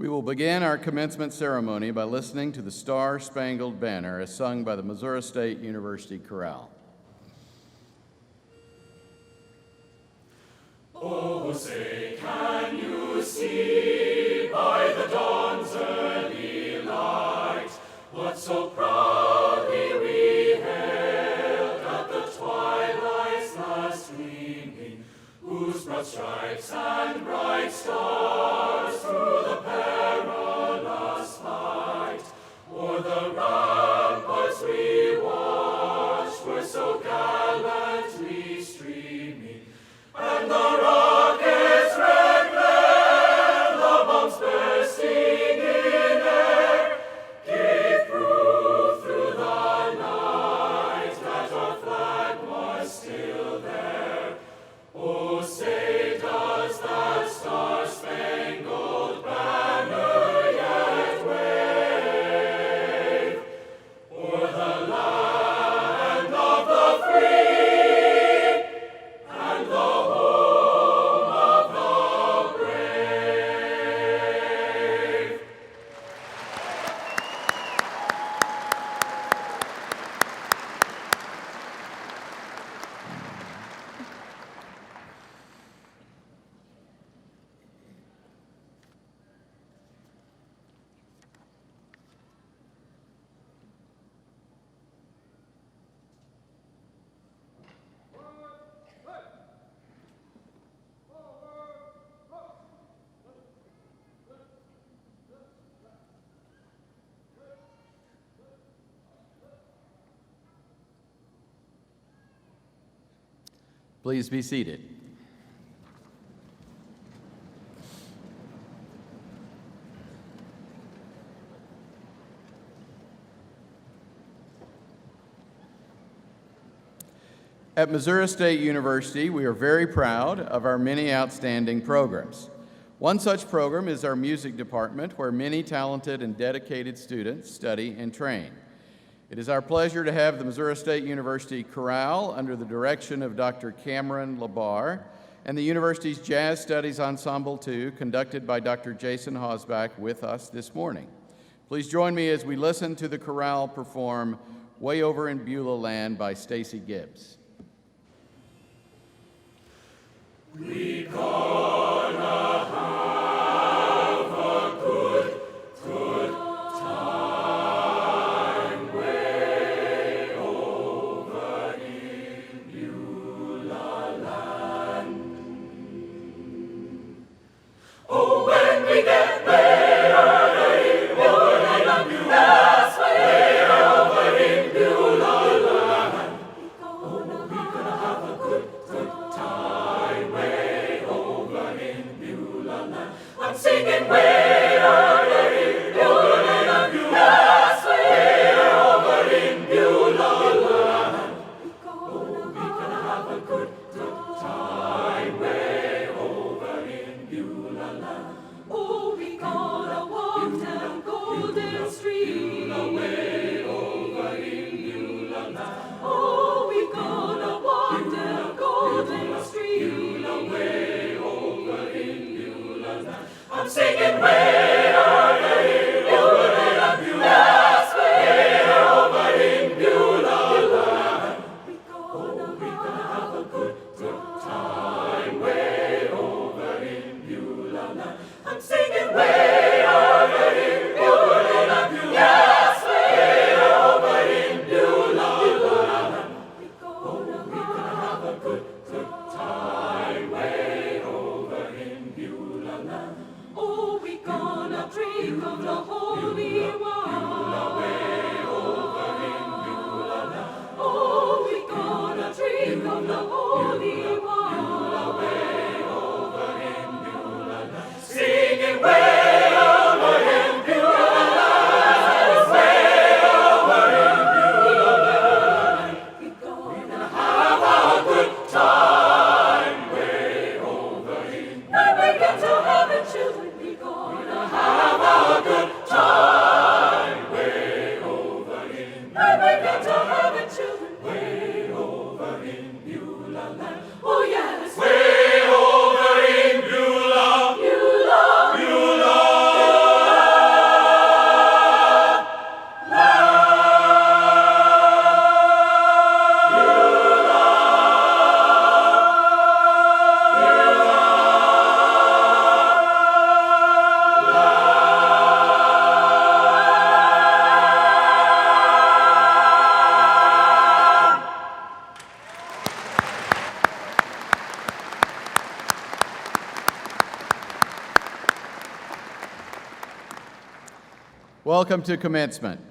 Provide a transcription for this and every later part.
We will begin our commencement ceremony by listening to the Star-Spangled Banner as sung by the Missouri State University Chorale. Oh, say, can you see by the dawn's early light what so proudly we hailed at the twilight's last gleaming, whose broad stripes and bright stars through the perilous fight o'er the ramparts we watched were so gallantly streaming, and the rockets' red glare, the bombs bursting in air, gave proof through the night that our flag was still there. Oh, say, does that star-spangled banner yet wave o'er the land of the free and the home of the brave? Please be seated. At Missouri State University, we are very proud of our many outstanding programs. One such program is our music department, where many talented and dedicated students study and train. It is our pleasure to have the Missouri State University Chorale under the direction of Dr. Cameron LaBarre and the university's Jazz Studies Ensemble 2, conducted by Dr. Jason Hosbach, with us this morning. Please join me as we listen to the chorale perform Way Over in Beulah Land by Stacy Gibbs. We gonna have a good time way over in Beulah land. Oh, when we get there, over in Beulah, way over in Beulah land. Oh, we gonna have a good time way over in Beulah land. I'm singing way over in Beulah, way over in Beulah land. Oh, we gonna have a good time way over in Beulah land. Oh, we gonna walk down Golden Street, way over in Beulah land. Oh, we gonna walk down Golden Street, way over in Beulah land. I'm singing way over in Beulah, way over in Beulah land. Oh, we gonna have a good time way over in Beulah land. I'm singing way over in Beulah, way over in Beulah land. Oh, we gonna have a good time way over in Beulah land. Oh, we gonna drink of the holy wine, way over in Beulah land. Oh, we gonna drink of the holy wine, way over in Beulah land. Singing way over in Beulah land, way over in Beulah land. We're gonna have a good time way over in Beulah land. When we get to heaven, children, we're gonna have a good time way over in Beulah land. When we get to heaven, children, way over in Beulah land. Welcome to Commencement.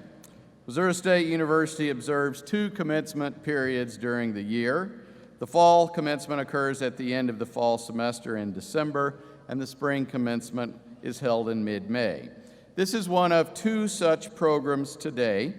Missouri State University observes 2 commencement periods during the year. The fall commencement occurs at the end of the fall semester in December, and the spring commencement is held in mid-May. This is one of 2 such programs today.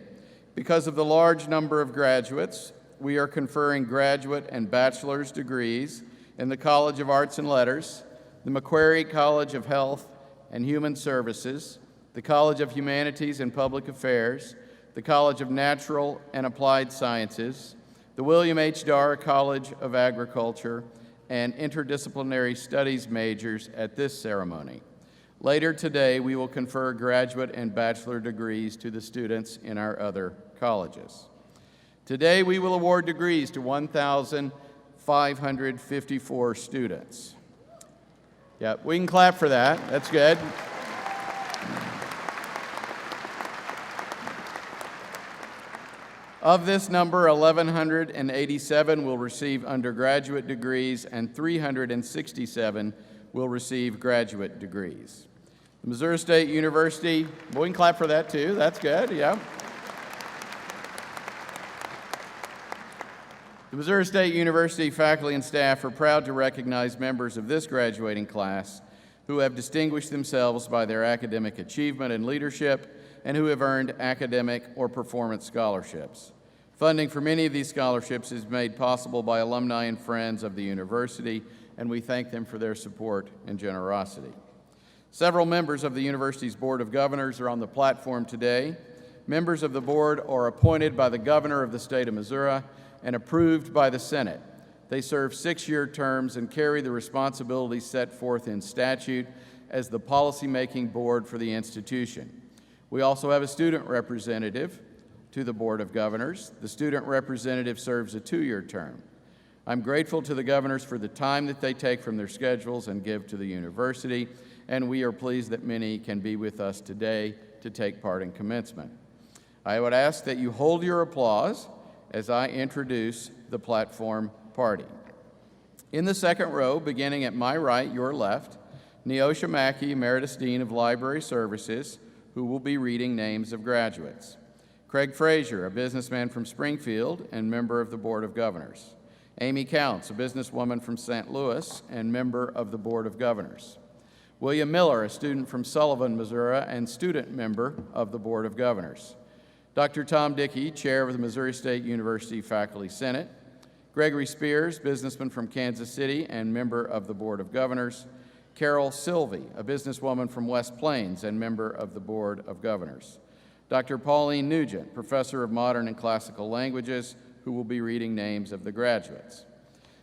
Because of the large number of graduates, we are conferring graduate and bachelor's degrees in the College of Arts and Letters, the Macquarie College of Health and Human Services, the College of Humanities and Public Affairs, the College of Natural and Applied Sciences, the William H. Darr College of Agriculture, and interdisciplinary studies majors at this ceremony. Later today, we will confer graduate and bachelor degrees to the students in our other colleges. Today, we will award degrees to 1,554 students. Yeah, we can clap for that. That's good. Of this number, 1,187 will receive undergraduate degrees and 367 will receive graduate degrees. The Missouri State University, we can clap for that too, that's good, yeah. The Missouri State University faculty and staff are proud to recognize members of this graduating class who have distinguished themselves by their academic achievement and leadership and who have earned academic or performance scholarships. Funding for many of these scholarships is made possible by alumni and friends of the university, and we thank them for their support and generosity. Several members of the university's Board of Governors are on the platform today. Members of the board are appointed by the governor of the state of Missouri and approved by the Senate. They serve 6-year terms and carry the responsibilities set forth in statute as the policymaking board for the institution. We also have a student representative to the Board of Governors. The student representative serves a 2-year term. I'm grateful to the governors for the time that they take from their schedules and give to the university, and we are pleased that many can be with us today to take part in commencement. I would ask that you hold your applause as I introduce the platform party. In the second row, beginning at my right, your left, Neosha Mackey, Emeritus Dean of Library Services, who will be reading names of graduates. Craig Frazier, a businessman from Springfield and member of the Board of Governors. Amy Counts, a businesswoman from St. Louis and member of the Board of Governors. William Miller, a student from Sullivan, Missouri, and student member of the Board of Governors. Dr. Tom Dickey, chair of the Missouri State University Faculty Senate. Gregory Spears, businessman from Kansas City and member of the Board of Governors. Carol Sylvie, a businesswoman from West Plains and member of the Board of Governors. Dr. Pauline Nugent, professor of modern and classical languages, who will be reading names of the graduates.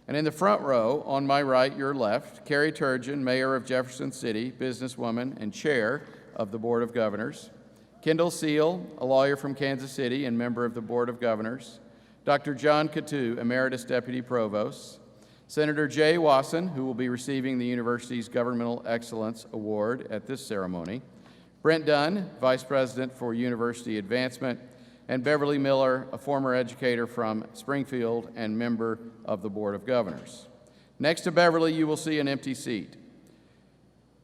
And in the front row, on my right, your left, Carrie Turgeon, mayor of Jefferson City, businesswoman and chair of the Board of Governors. Kendall Seal, a lawyer from Kansas City and member of the Board of Governors. Dr. John Coutu, emeritus deputy provost. Senator Jay Wasson, who will be receiving the university's Governmental Excellence Award at this ceremony. Brent Dunn, Vice President for University Advancement, and Beverly Miller, a former educator from Springfield and member of the Board of Governors. Next to Beverly, you will see an empty seat.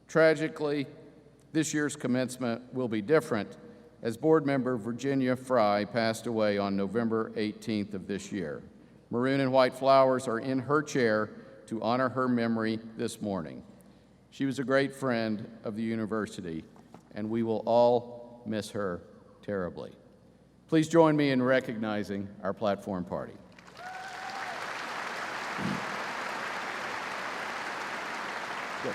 Tragically, this year's commencement will be different as board member Virginia Fry passed away on November 18th of this year. Maroon and white flowers are in her chair to honor her memory this morning. She was a great friend of the university, and we will all miss her terribly. Please join me in recognizing our platform party. Good.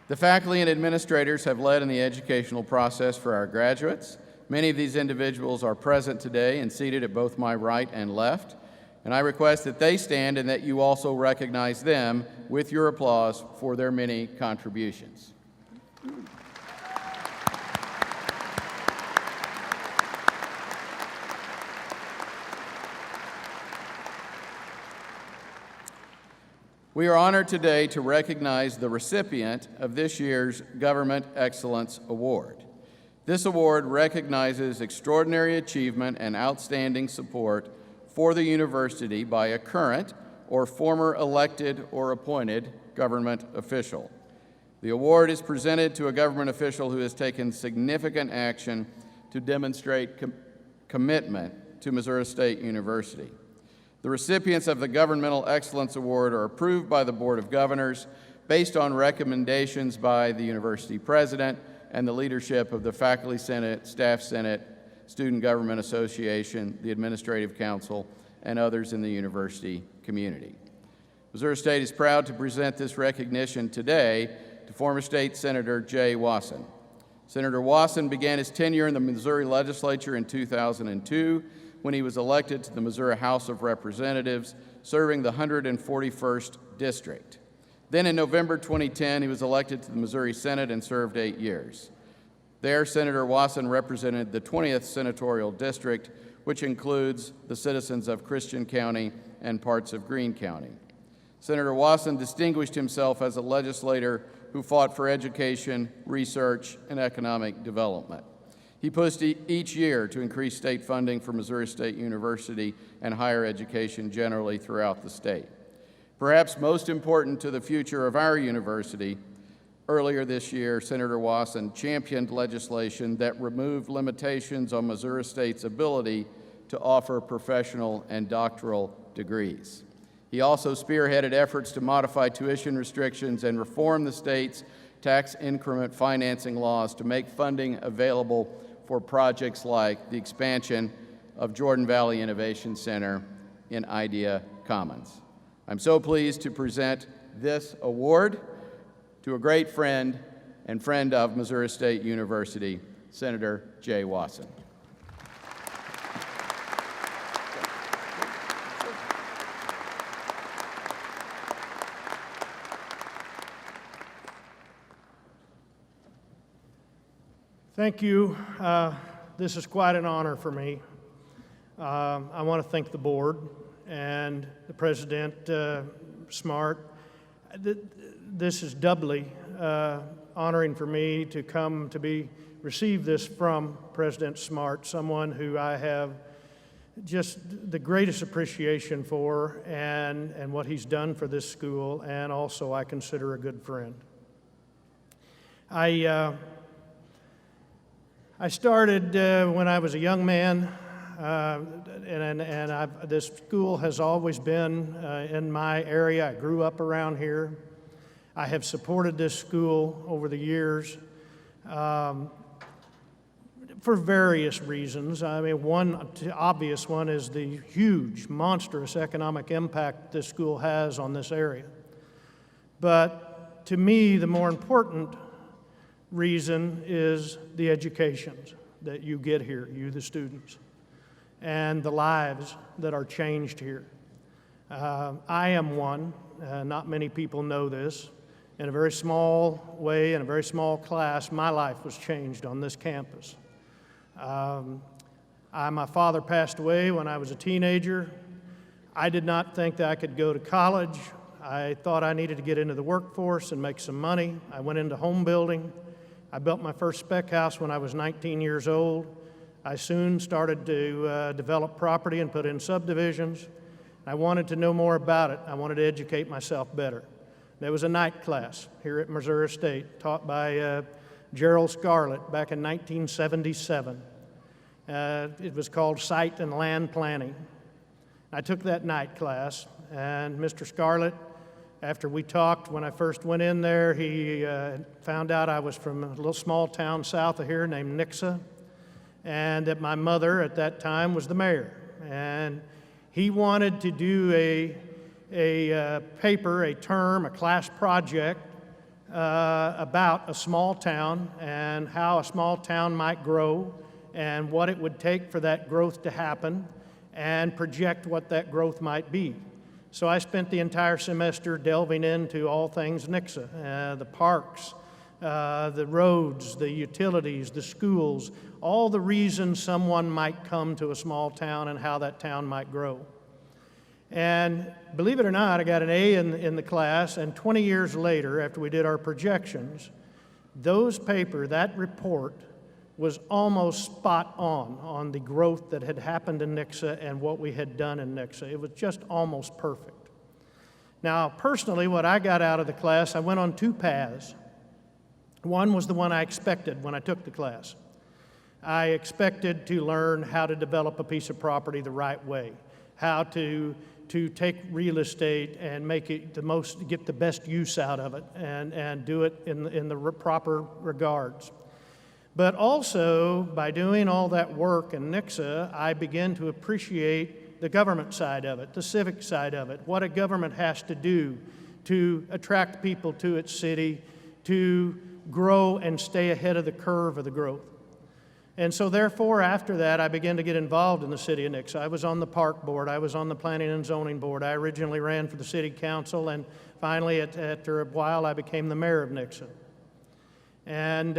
The faculty and administrators have led in the educational process for our graduates. Many of these individuals are present today and seated at both my right and left, and I request that they stand and that you also recognize them with your applause for their many contributions. We are honored today to recognize the recipient of this year's Government Excellence Award. This award recognizes extraordinary achievement and outstanding support for the university by a current or former elected or appointed government official. The award is presented to a government official who has taken significant action to demonstrate commitment to Missouri State University. The recipients of the Governmental Excellence Award are approved by the Board of Governors based on recommendations by the university president and the leadership of the Faculty Senate, Staff Senate, Student Government Association, the Administrative Council, and others in the university community. Missouri State is proud to present this recognition today to former State Senator Jay Wasson. Senator Wasson began his tenure in the Missouri legislature in 2002 when he was elected to the Missouri House of Representatives, serving the 141st District. Then in November 2010, he was elected to the Missouri Senate and served 8 years. There, Senator Wasson represented the 20th Senatorial District, which includes the citizens of Christian County and parts of Greene County. Senator Wasson distinguished himself as a legislator who fought for education, research, and economic development. He pushed each year to increase state funding for Missouri State University and higher education generally throughout the state. Perhaps most important to the future of our university, earlier this year, Senator Wasson championed legislation that removed limitations on Missouri State's ability to offer professional and doctoral degrees. He also spearheaded efforts to modify tuition restrictions and reform the state's tax increment financing laws to make funding available for projects like the expansion of Jordan Valley Innovation Center in Idea Commons. I'm so pleased to present this award to a great friend and friend of Missouri State University, Senator Jay Wasson. Thank you. This is quite an honor for me. I want to thank the board and the President Smart. This is doubly honoring for me to come to receive this from President Smart, someone who I have just the greatest appreciation for and what he's done for this school, and also I consider a good friend. I started when I was a young man, this school has always been in my area. I grew up around here. I have supported this school over the years for various reasons. I mean, one obvious one is the huge, monstrous economic impact this school has on this area. But to me, the more important reason is the education that you get here, you the students, and the lives that are changed here. I am one, not many people know this. In a very small way, in a very small class, my life was changed on this campus. My father passed away when I was a teenager. I did not think that I could go to college. I thought I needed to get into the workforce and make some money. I went into home building. I built my first spec house when I was 19 years old. I soon started to develop property and put in subdivisions. I wanted to know more about it. I wanted to educate myself better. There was a night class here at Missouri State taught by Gerald Scarlett back in 1977. It was called Site and Land Planning. I took that night class, and Mr. Scarlett, after we talked, when I first went in there, he found out I was from a little small town south of here named Nixa, and that my mother at that time was the mayor. And he wanted to do a paper, a term, a class project about a small town and how a small town might grow and what it would take for that growth to happen and project what that growth might be. So I spent the entire semester delving into all things Nixa, the parks, the roads, the utilities, the schools, all the reasons someone might come to a small town and how that town might grow. And believe it or not, I got an A in the class, and 20 years later, after we did our projections, that report was almost spot on the growth that had happened in Nixa and what we had done in Nixa. It was just almost perfect. Now, personally, what I got out of the class, I went on two paths. One was the one I expected when I took the class. I expected to learn how to develop a piece of property the right way, how to take real estate and make it get the best use out of it and do it in the proper regards. But also, by doing all that work in NICSA, I began to appreciate the government side of it, the civic side of it, what a government has to do to attract people to its city, to grow and stay ahead of the curve of the growth. And so therefore, after that, I began to get involved in the city of NICSA. I was on the park board, I was on the planning and zoning board. I originally ran for the city council, and finally, after a while, I became the mayor of NICSA. And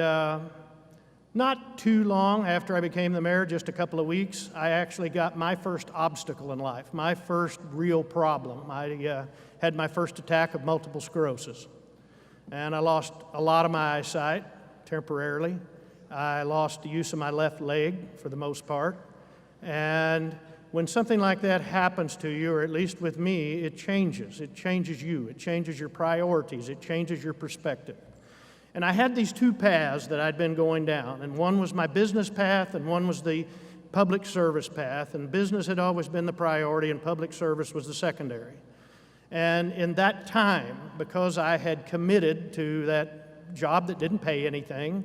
not too long after I became the mayor, just a couple of weeks, I actually got my first obstacle in life, my first real problem. I had my first attack of multiple sclerosis. And I lost a lot of my eyesight temporarily. I lost the use of my left leg for the most part. And when something like that happens to you, or at least with me, it changes. It changes you. It changes your priorities. It changes your perspective. And I had these two paths that I'd been going down. And one was my business path, and one was the public service path. And business had always been the priority, and public service was the secondary. And in that time, because I had committed to that job that didn't pay anything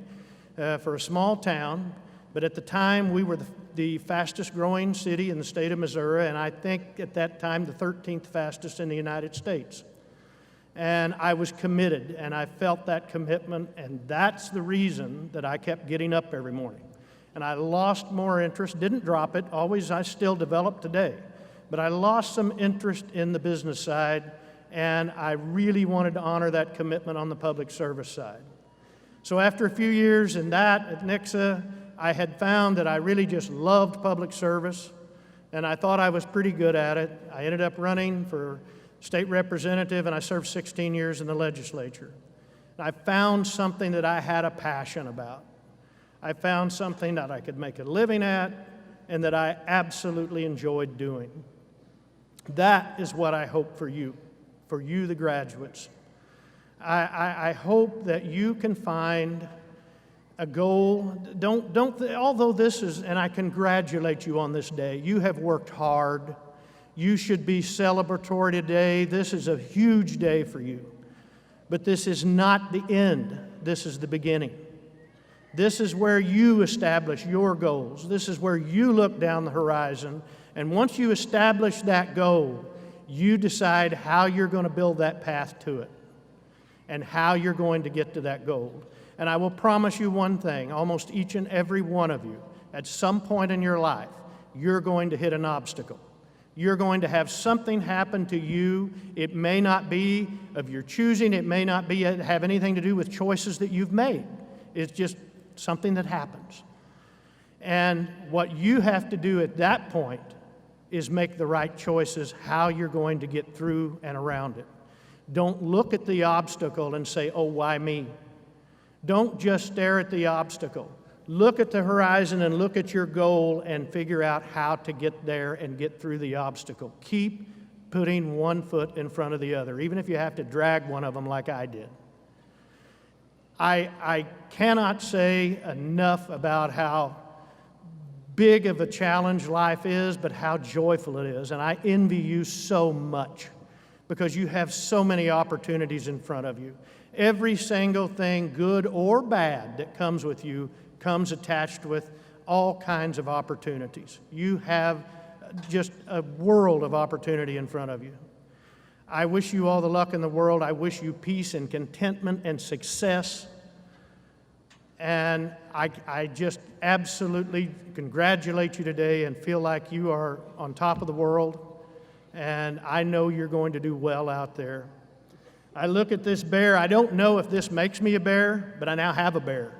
for a small town, but at the time we were the fastest growing city in the state of Missouri, and I think at that time the 13th fastest in the United States. And I was committed, and I felt that commitment, and that's the reason that I kept getting up every morning. And I lost more interest, didn't drop it, I still develop today. But I lost some interest in the business side, and I really wanted to honor that commitment on the public service side. So after a few years in that at NICSA, I had found that I really just loved public service, and I thought I was pretty good at it. I ended up running for state representative, and I served 16 years in the legislature. And I found something that I had a passion about. I found something that I could make a living at and that I absolutely enjoyed doing. That is what I hope for you, the graduates. I hope that you can find a goal. Although this is, and I congratulate you on this day, you have worked hard. You should be celebratory today. This is a huge day for you. But this is not the end. This is the beginning. This is where you establish your goals. This is where you look down the horizon. And once you establish that goal, you decide how you're going to build that path to it and how you're going to get to that goal. And I will promise you one thing, almost each and every one of you, at some point in your life, you're going to hit an obstacle. You're going to have something happen to you. It may not be of your choosing. It may not have anything to do with choices that you've made. It's just something that happens. And what you have to do at that point is make the right choices how you're going to get through and around it. Don't look at the obstacle and say, oh, why me? Don't just stare at the obstacle. Look at the horizon and look at your goal and figure out how to get there and get through the obstacle. Keep putting one foot in front of the other, even if you have to drag one of them like I did. I cannot say enough about how big of a challenge life is, but how joyful it is. And I envy you so much because you have so many opportunities in front of you. Every single thing, good or bad, that comes with you comes attached with all kinds of opportunities. You have just a world of opportunity in front of you. I wish you all the luck in the world. I wish you peace and contentment and success. And I just absolutely congratulate you today and feel like you are on top of the world. And I know you're going to do well out there. I look at this bear. I don't know if this makes me a bear, but I now have a bear.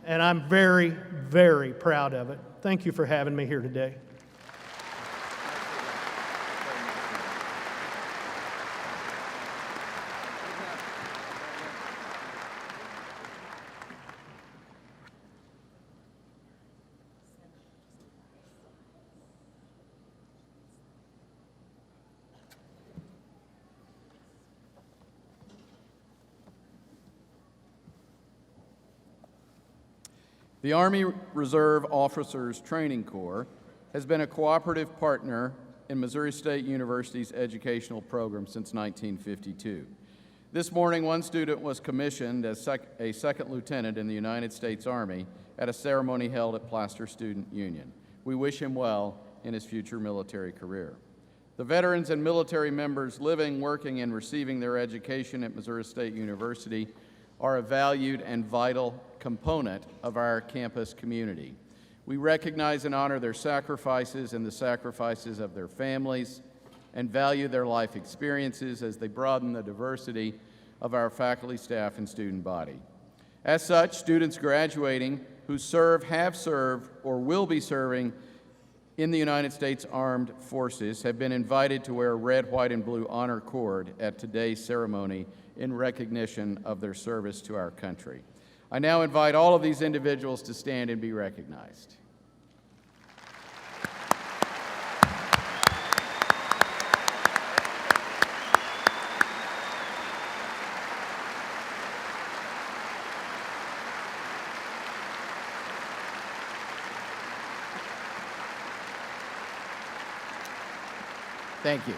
And I'm very, very proud of it. Thank you for having me here today. The Army Reserve Officers Training Corps has been a cooperative partner in Missouri State University's educational program since 1952. This morning, one student was commissioned as a second lieutenant in the United States Army at a ceremony held at Plaster Student Union. We wish him well in his future military career. The veterans and military members living, working, and receiving their education at Missouri State University are a valued and vital component of our campus community. We recognize and honor their sacrifices and the sacrifices of their families, and value their life experiences as they broaden the diversity of our faculty, staff, and student body. As such, students graduating who serve, have served, or will be serving in the United States Armed Forces have been invited to wear a red, white, and blue honor cord at today's ceremony in recognition of their service to our country. I now invite all of these individuals to stand and be recognized. Thank you.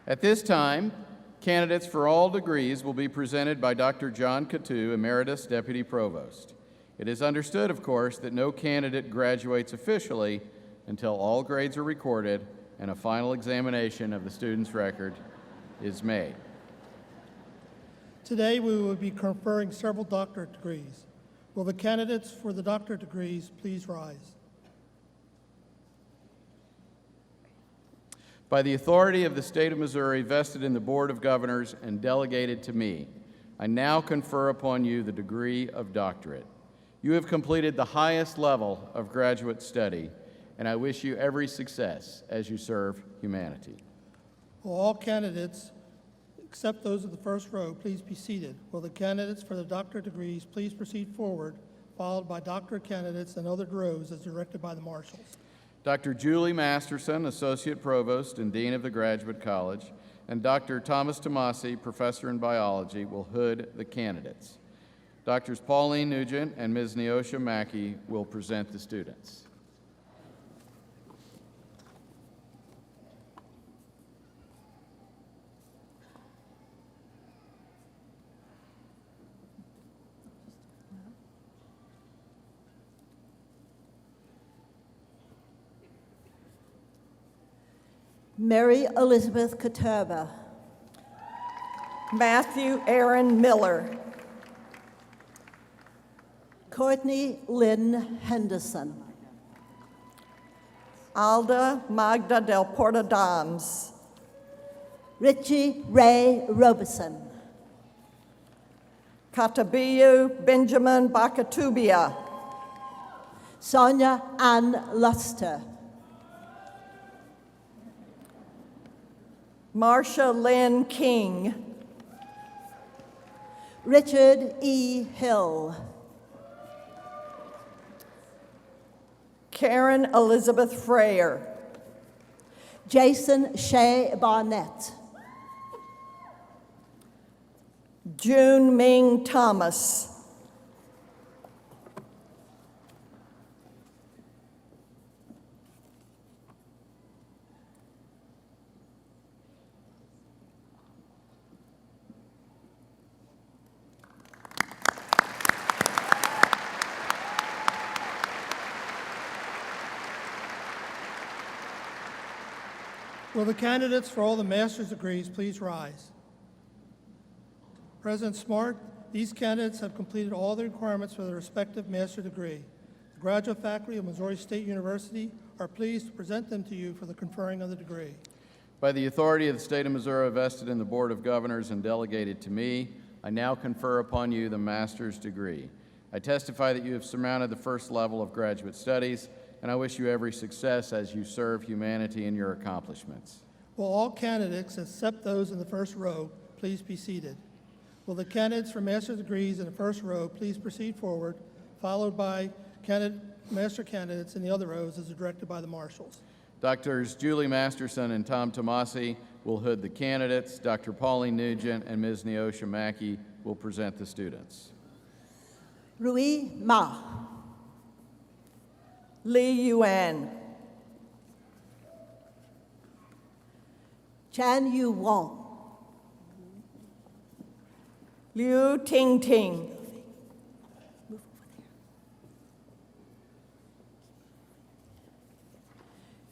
At this time, candidates for all degrees will be presented by Dr. John Coutu, Emeritus Deputy Provost. It is understood, of course, that no candidate graduates officially until all grades are recorded and a final examination of the student's record is made. Today, we will be conferring several doctorate degrees. Will the candidates for the doctorate degrees please rise? By the authority of the state of Missouri vested in the Board of Governors and delegated to me, I now confer upon you the degree of doctorate. You have completed the highest level of graduate study, and I wish you every success as you serve humanity. Will all candidates, except those of the first row, please be seated? Will the candidates for the doctorate degrees please proceed forward, followed by doctorate candidates in other rows as directed by the marshals? Dr. Julie Masterson, Associate Provost and Dean of the Graduate College, and Dr. Thomas Tomasi, Professor in Biology, will hood the candidates. Drs. Pauline Nugent and Ms. Neosha Mackey will present the students. Mary Elizabeth Katerba. Matthew Aaron Miller. Courtney Lynn Henderson. Alda Magda del Porta Dams. Richie Ray Robeson. Katabiyu Benjamin Bakatubia. Sonia Ann Luster. Marsha Lynn King. Richard E. Hill. Karen Elizabeth Freyer. Jason Shea Barnett. June Ming Thomas. Will the candidates for all the master's degrees please rise? President Smart, these candidates have completed all the requirements for their respective master's degree. The graduate faculty of Missouri State University are pleased to present them to you for the conferring of the degree. By the authority of the state of Missouri vested in the Board of Governors and delegated to me, I now confer upon you the master's degree. I testify that you have surmounted the first level of graduate studies, and I wish you every success as you serve humanity in your accomplishments. Will all candidates, except those in the first row, please be seated? Will the candidates for master's degrees in the first row please proceed forward, followed by master candidates in the other rows as directed by the marshals? Drs. Julie Masterson and Tom Tomasi will hood the candidates. Dr. Pauline Nugent and Ms. Neosha Mackey will present the students. Rui Ma. Li Yuan, Chan Yu Wong. Liu Ting Ting,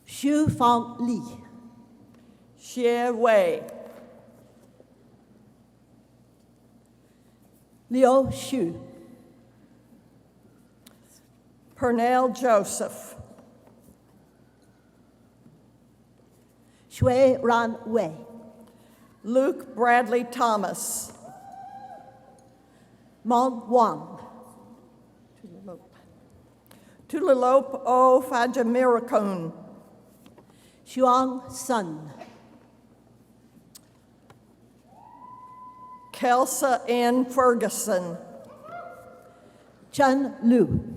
Xu Fong Li. Xie Wei, Liu Xu. Pernell Joseph, Shui Ran Wei. Luke Bradley Thomas, Mon Wang. Tulalop O Fajamirakun, Xuang Sun. Kelsa N. Ferguson, Chen Lu.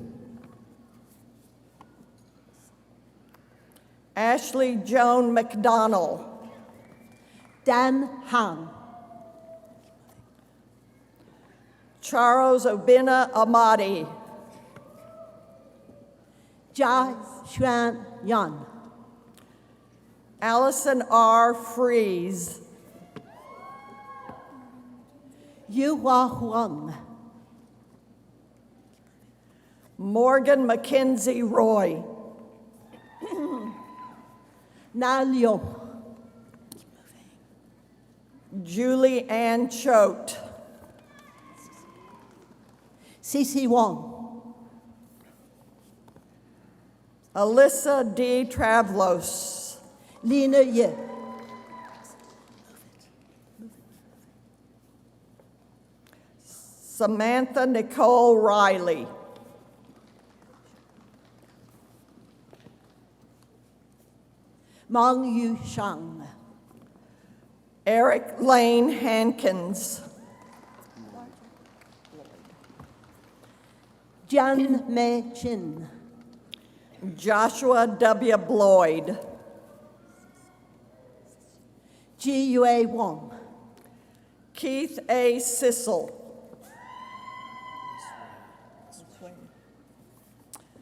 Ashley Joan McDonald, Dan Han. Charles Obina Amadi, Jia Xuan Yan. Allison R. Fries, Yu Hua Huang. Morgan Mackenzie Roy, Na Liu. Julie Ann Choate, Cici Wong. Alyssa D. Travlos, Lina Ye. Samantha Nicole Riley, Mong Yu Shang. Eric Lane Hankins, Jian Mei Chin. Joshua W. Bloyd, Ji Yue Wong. Keith A. Sissel,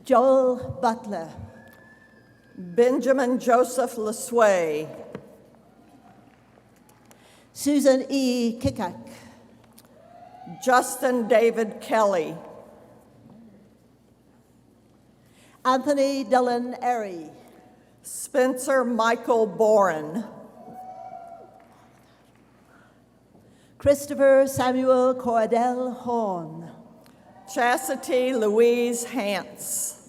Joel Butler. Benjamin Joseph LeSueur, Susan E. Kikak. Justin David Kelly, Anthony Dillon Airy. Spencer Michael Boren, Christopher Samuel Cordell Horn. Chastity Louise Hance,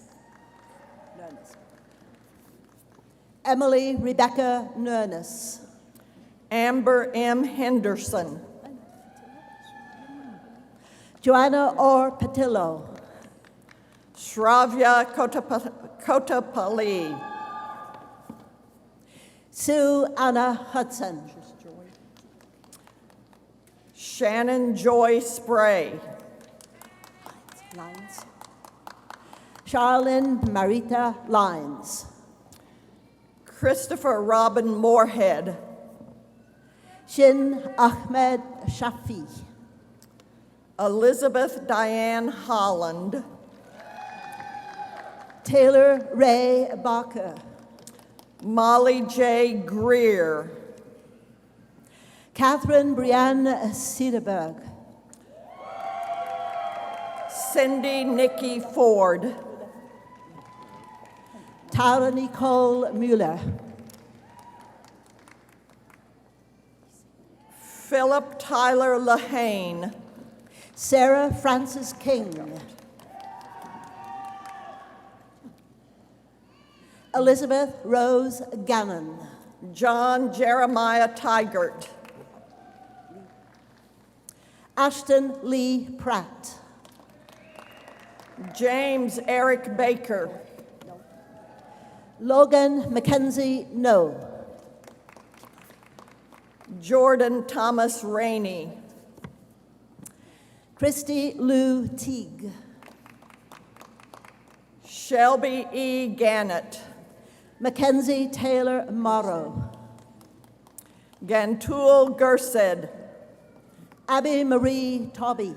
Emily Rebecca Nerness. Amber M. Henderson, Joanna R. Patillo. Shravya Kotapalli, Sue Anna Hudson. Shannon Joy Spray, Lines. Charlene Marita Lines. Christopher Robin Moorhead, Shin Ahmed Shafi. Elizabeth Diane Holland, Taylor Ray Barker. Molly J. Greer, Catherine Brianne Cederberg. Cindy Nikki Ford, Tara Nicole Mueller. Philip Tyler Lahane, Sarah Frances King. Elizabeth Rose Gannon. John Jeremiah Tigert, Ashton Lee Pratt. James Eric Baker, Logan Mackenzie No. Jordan Thomas Rainey, Christy Lou Teague. Shelby E. Gannett, Mackenzie Taylor Morrow. Gantul Gersed, Abby Marie Tobby.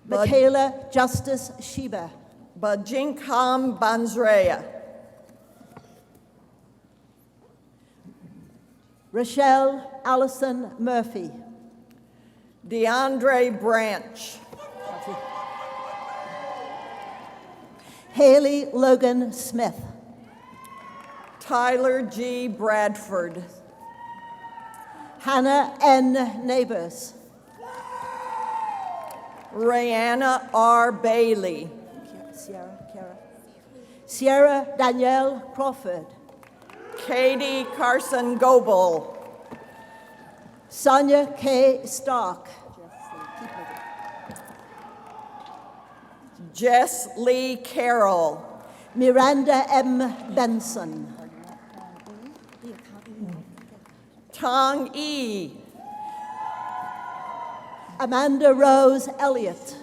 Michaela Justice Sheba. Bajinkham Banzrea. Rochelle Allison Murphy. DeAndre Branch. Haley Logan Smith. Tyler G. Bradford. Hannah N. Neighbors. Rayanna R. Bailey. Sierra Danielle Crawford. Katie Carson Goebel. Sonia K. Stark. Jess Lee Carroll. Miranda M. Benson. Tong E. Amanda Rose Elliott.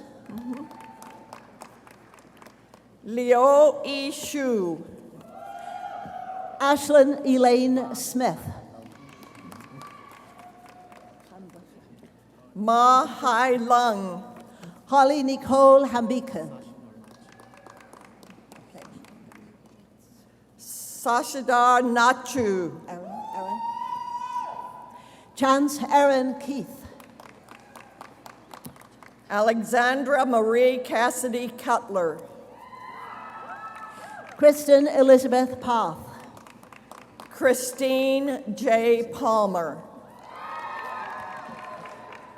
Leo E. Shu. Ashlyn Elaine Smith. Ma Hai Lung. Holly Nicole Hambika. Sashadar Nachu. Chance Aaron Keith. Alexandra Marie Cassidy Cutler. Kristen Elizabeth Path. Christine J. Palmer.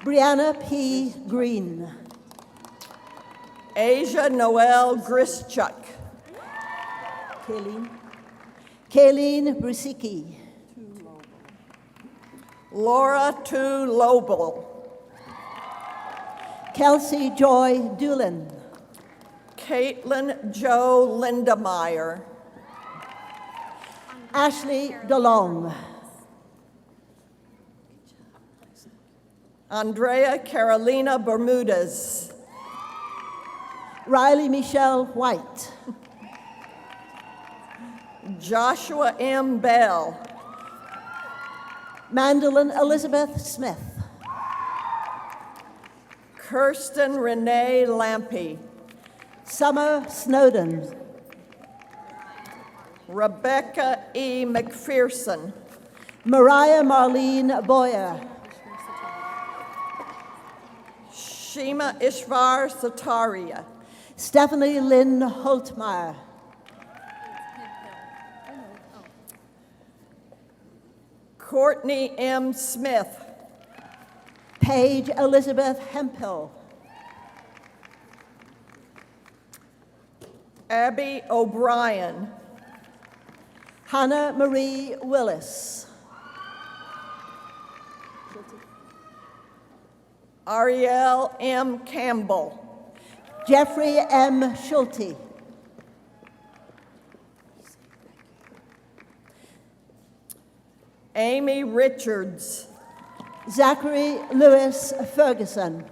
Brianna P. Green. Asia Noel Grischuk. Kayleen Brusicki. Laura Tu Lobel. Kelsey Joy Doolin. Caitlin Joe Lindemeyer. Ashley DeLong. Andrea Carolina Bermudez. Riley Michelle White. Joshua M. Bell. Mandolin Elizabeth Smith. Kirsten Renee Lampy. Summer Snowden. Rebecca E. McPherson. Mariah Marlene Boyer. Shima Ishvar Sataria. Stephanie Lynn Holtmeyer. Courtney M. Smith. Paige Elizabeth Hemphill. Abby O'Brien. Hannah Marie Willis. Ariel M. Campbell. Jeffrey M. Schulte. Amy Richards. Zachary Lewis Ferguson.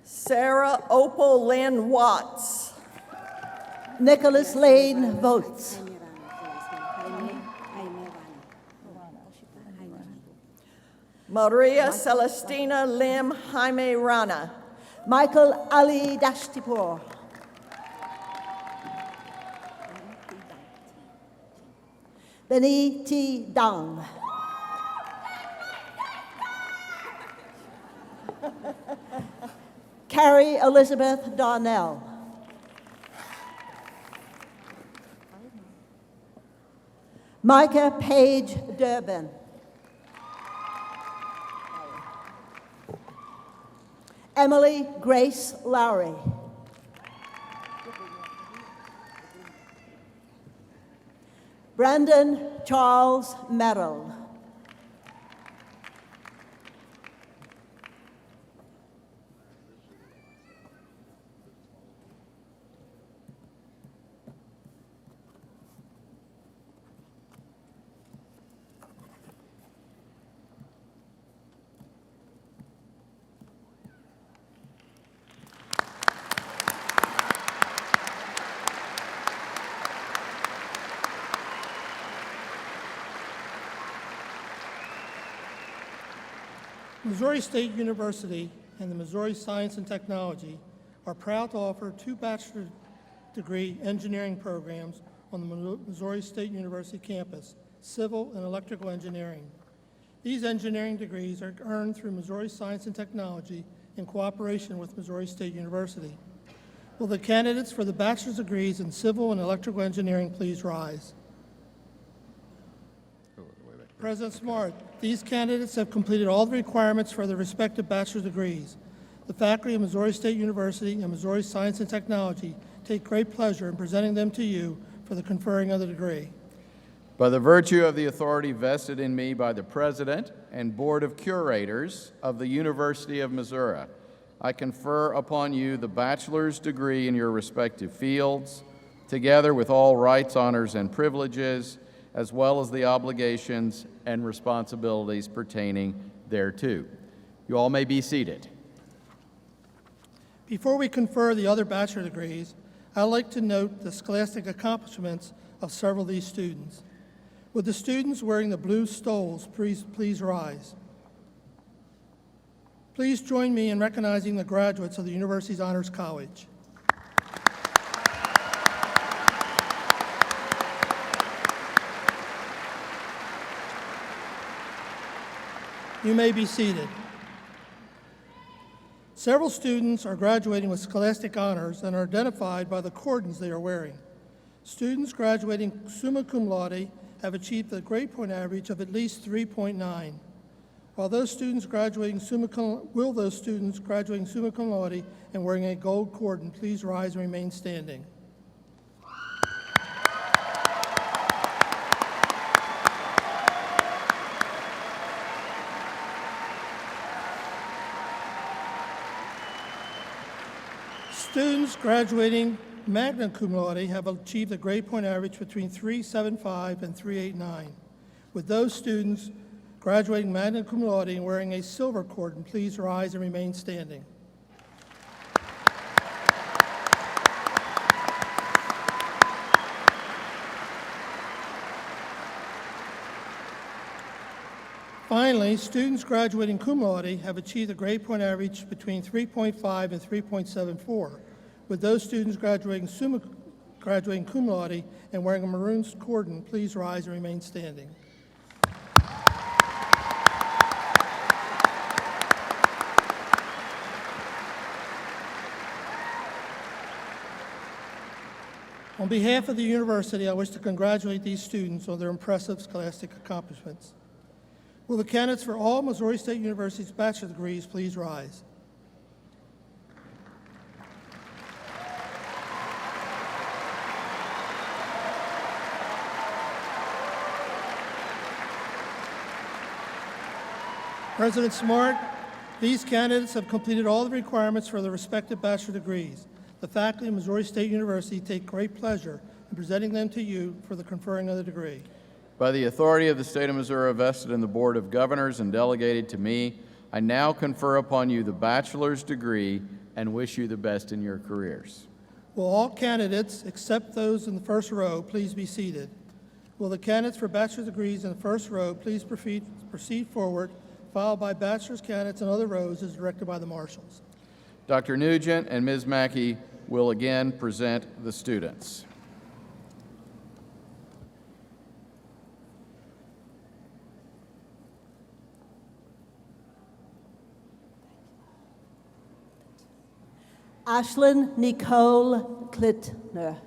Sarah Opal Lynn Watts. Nicholas Lane Votes. Maria Celestina Lim Jaime Rana. Michael Ali Dashtipur. Benny T. Dong. Carrie Elizabeth Darnell. Micah Page Durbin. Emily Grace Lowry. Brandon Charles Merrill. Missouri State University and the Missouri Science and Technology are proud to offer 2 bachelor's degree engineering programs on the Missouri State University campus, civil and electrical engineering. These engineering degrees are earned through Missouri Science and Technology in cooperation with Missouri State University. Will the candidates for the bachelor's degrees in civil and electrical engineering please rise? President Smart, these candidates have completed all the requirements for their respective bachelor's degrees. The faculty of Missouri State University and Missouri Science and Technology take great pleasure in presenting them to you for the conferring of the degree. By the virtue of the authority vested in me by the President and Board of Curators of the University of Missouri, I confer upon you the bachelor's degree in your respective fields, together with all rights, honors, and privileges, as well as the obligations and responsibilities pertaining thereto. You all may be seated. Before we confer the other bachelor degrees, I'd like to note the scholastic accomplishments of several of these students. Would the students wearing the blue stoles please rise? Please join me in recognizing the graduates of the University's Honors College. You may be seated. Several students are graduating with scholastic honors and are identified by the cordons they are wearing. Students graduating summa cum laude have achieved a grade point average of at least 3.9. Will those students graduating summa cum laude and wearing a gold cordon please rise and remain standing? Students graduating magna cum laude have achieved a grade point average between 3.75 and 3.89. With those students graduating magna cum laude and wearing a silver cordon, please rise and remain standing. Finally, students graduating cum laude have achieved a grade point average between 3.5 and 3.74. With those students graduating cum laude and wearing a maroon cordon, please rise and remain standing. On behalf of the university, I wish to congratulate these students on their impressive scholastic accomplishments. Will the candidates for all Missouri State University's bachelor's degrees please rise? President Smart, these candidates have completed all the requirements for their respective bachelor degrees. The faculty of Missouri State University take great pleasure in presenting them to you for the conferring of the degree. By the authority of the State of Missouri vested in the Board of Governors and delegated to me, I now confer upon you the bachelor's degree and wish you the best in your careers. Will all candidates, except those in the first row, please be seated? Will the candidates for bachelor's degrees in the first row please proceed forward, followed by bachelor's candidates in other rows as directed by the marshals. Dr. Nugent and Ms. Mackey will again present the students. Ashlyn Nicole Klittner.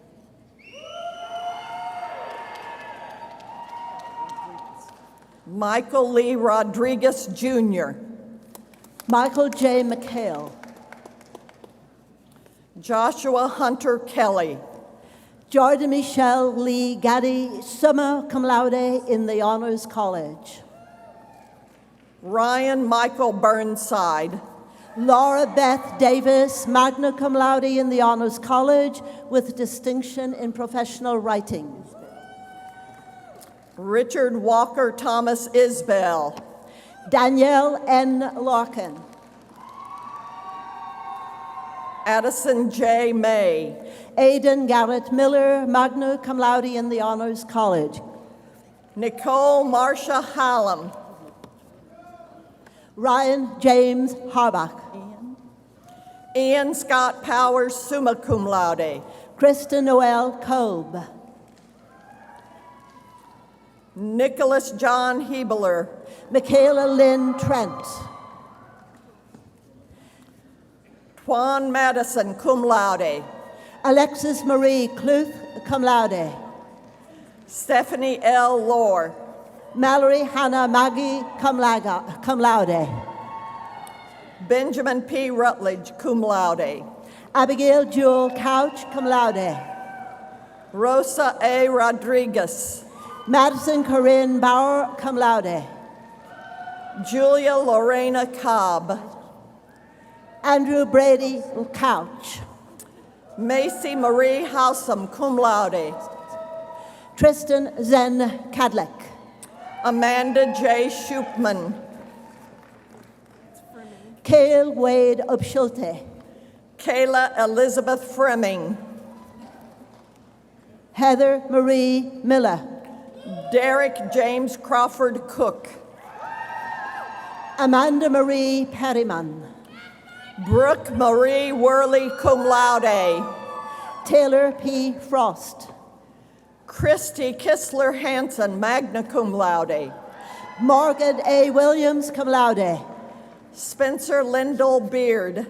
Michael Lee Rodriguez, Jr. Michael J. McHale. Joshua Hunter Kelly. Jordan Michelle Lee Gaddy, summa cum laude in the Honors College. Ryan Michael Burnside. Laura Beth Davis, magna cum laude in the Honors College with distinction in professional writing. Richard Walker Thomas Isbell. Danielle N. Larkin. Addison J. May. Aidan Garrett Miller, magna cum laude in the Honors College. Nicole Marsha Hallam. Ryan James Harbach. Ian Scott Powers, summa cum laude. Kristen Noel Kolb. Nicholas John Hebeler. Michaela Lynn Trent. Juan Madison, cum laude. Alexis Marie Cluth, cum laude. Stephanie L. Lohr. Mallory Hannah Maggie, cum laude. Benjamin P. Rutledge, cum laude. Abigail Jewel Couch, cum laude. Rosa A. Rodriguez. Madison Corinne Bauer, cum laude. Julia Lorena Cobb. Andrew Brady Couch. Macy Marie Howsam, cum laude. Tristan Zen Cadleck. Amanda J. Shupman. Cale Wade Upschulte. Kayla Elizabeth Fremming. Heather Marie Miller. Derek James Crawford Cook. Amanda Marie Perryman. Brooke Marie Worley, cum laude. Taylor P. Frost. Christy Kissler Hansen, magna cum laude. Morgan A. Williams, cum laude. Spencer Lyndall Beard.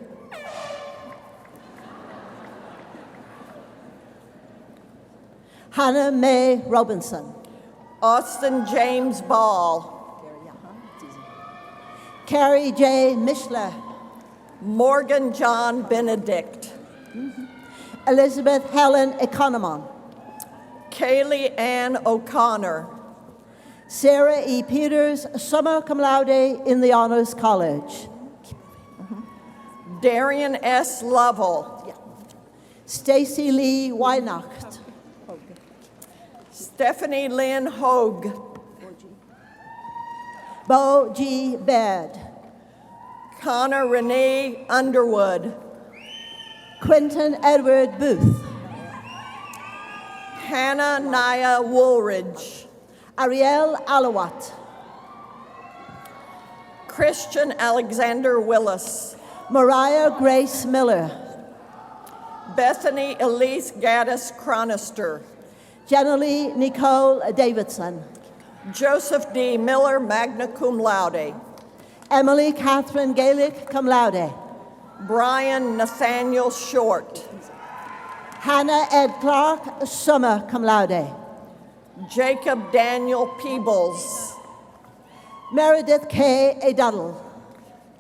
Hannah Mae Robinson. Austin James Ball. Carrie J. Mishler. Morgan John Benedict. Elizabeth Helen Economon. Kaylee Ann O'Connor. Sarah E. Peters, summa cum laude in the Honors College. Darian S. Lovell. Stacy Lee Weihnacht. Stephanie Lynn Hogue. Bo G. Baird. Connor Renee Underwood. Quentin Edward Booth. Hannah Naya Woolridge. Ariel Alawat. Christian Alexander Willis. Mariah Grace Miller. Bethany Elise Gaddis Chronister. Jenny Nicole Davidson. Joseph D. Miller, magna cum laude. Emily Catherine Gaelic, cum laude. Brian Nathaniel Short. Hannah Ed Clark, summa cum laude. Jacob Daniel Peebles. Meredith K. Aduddle.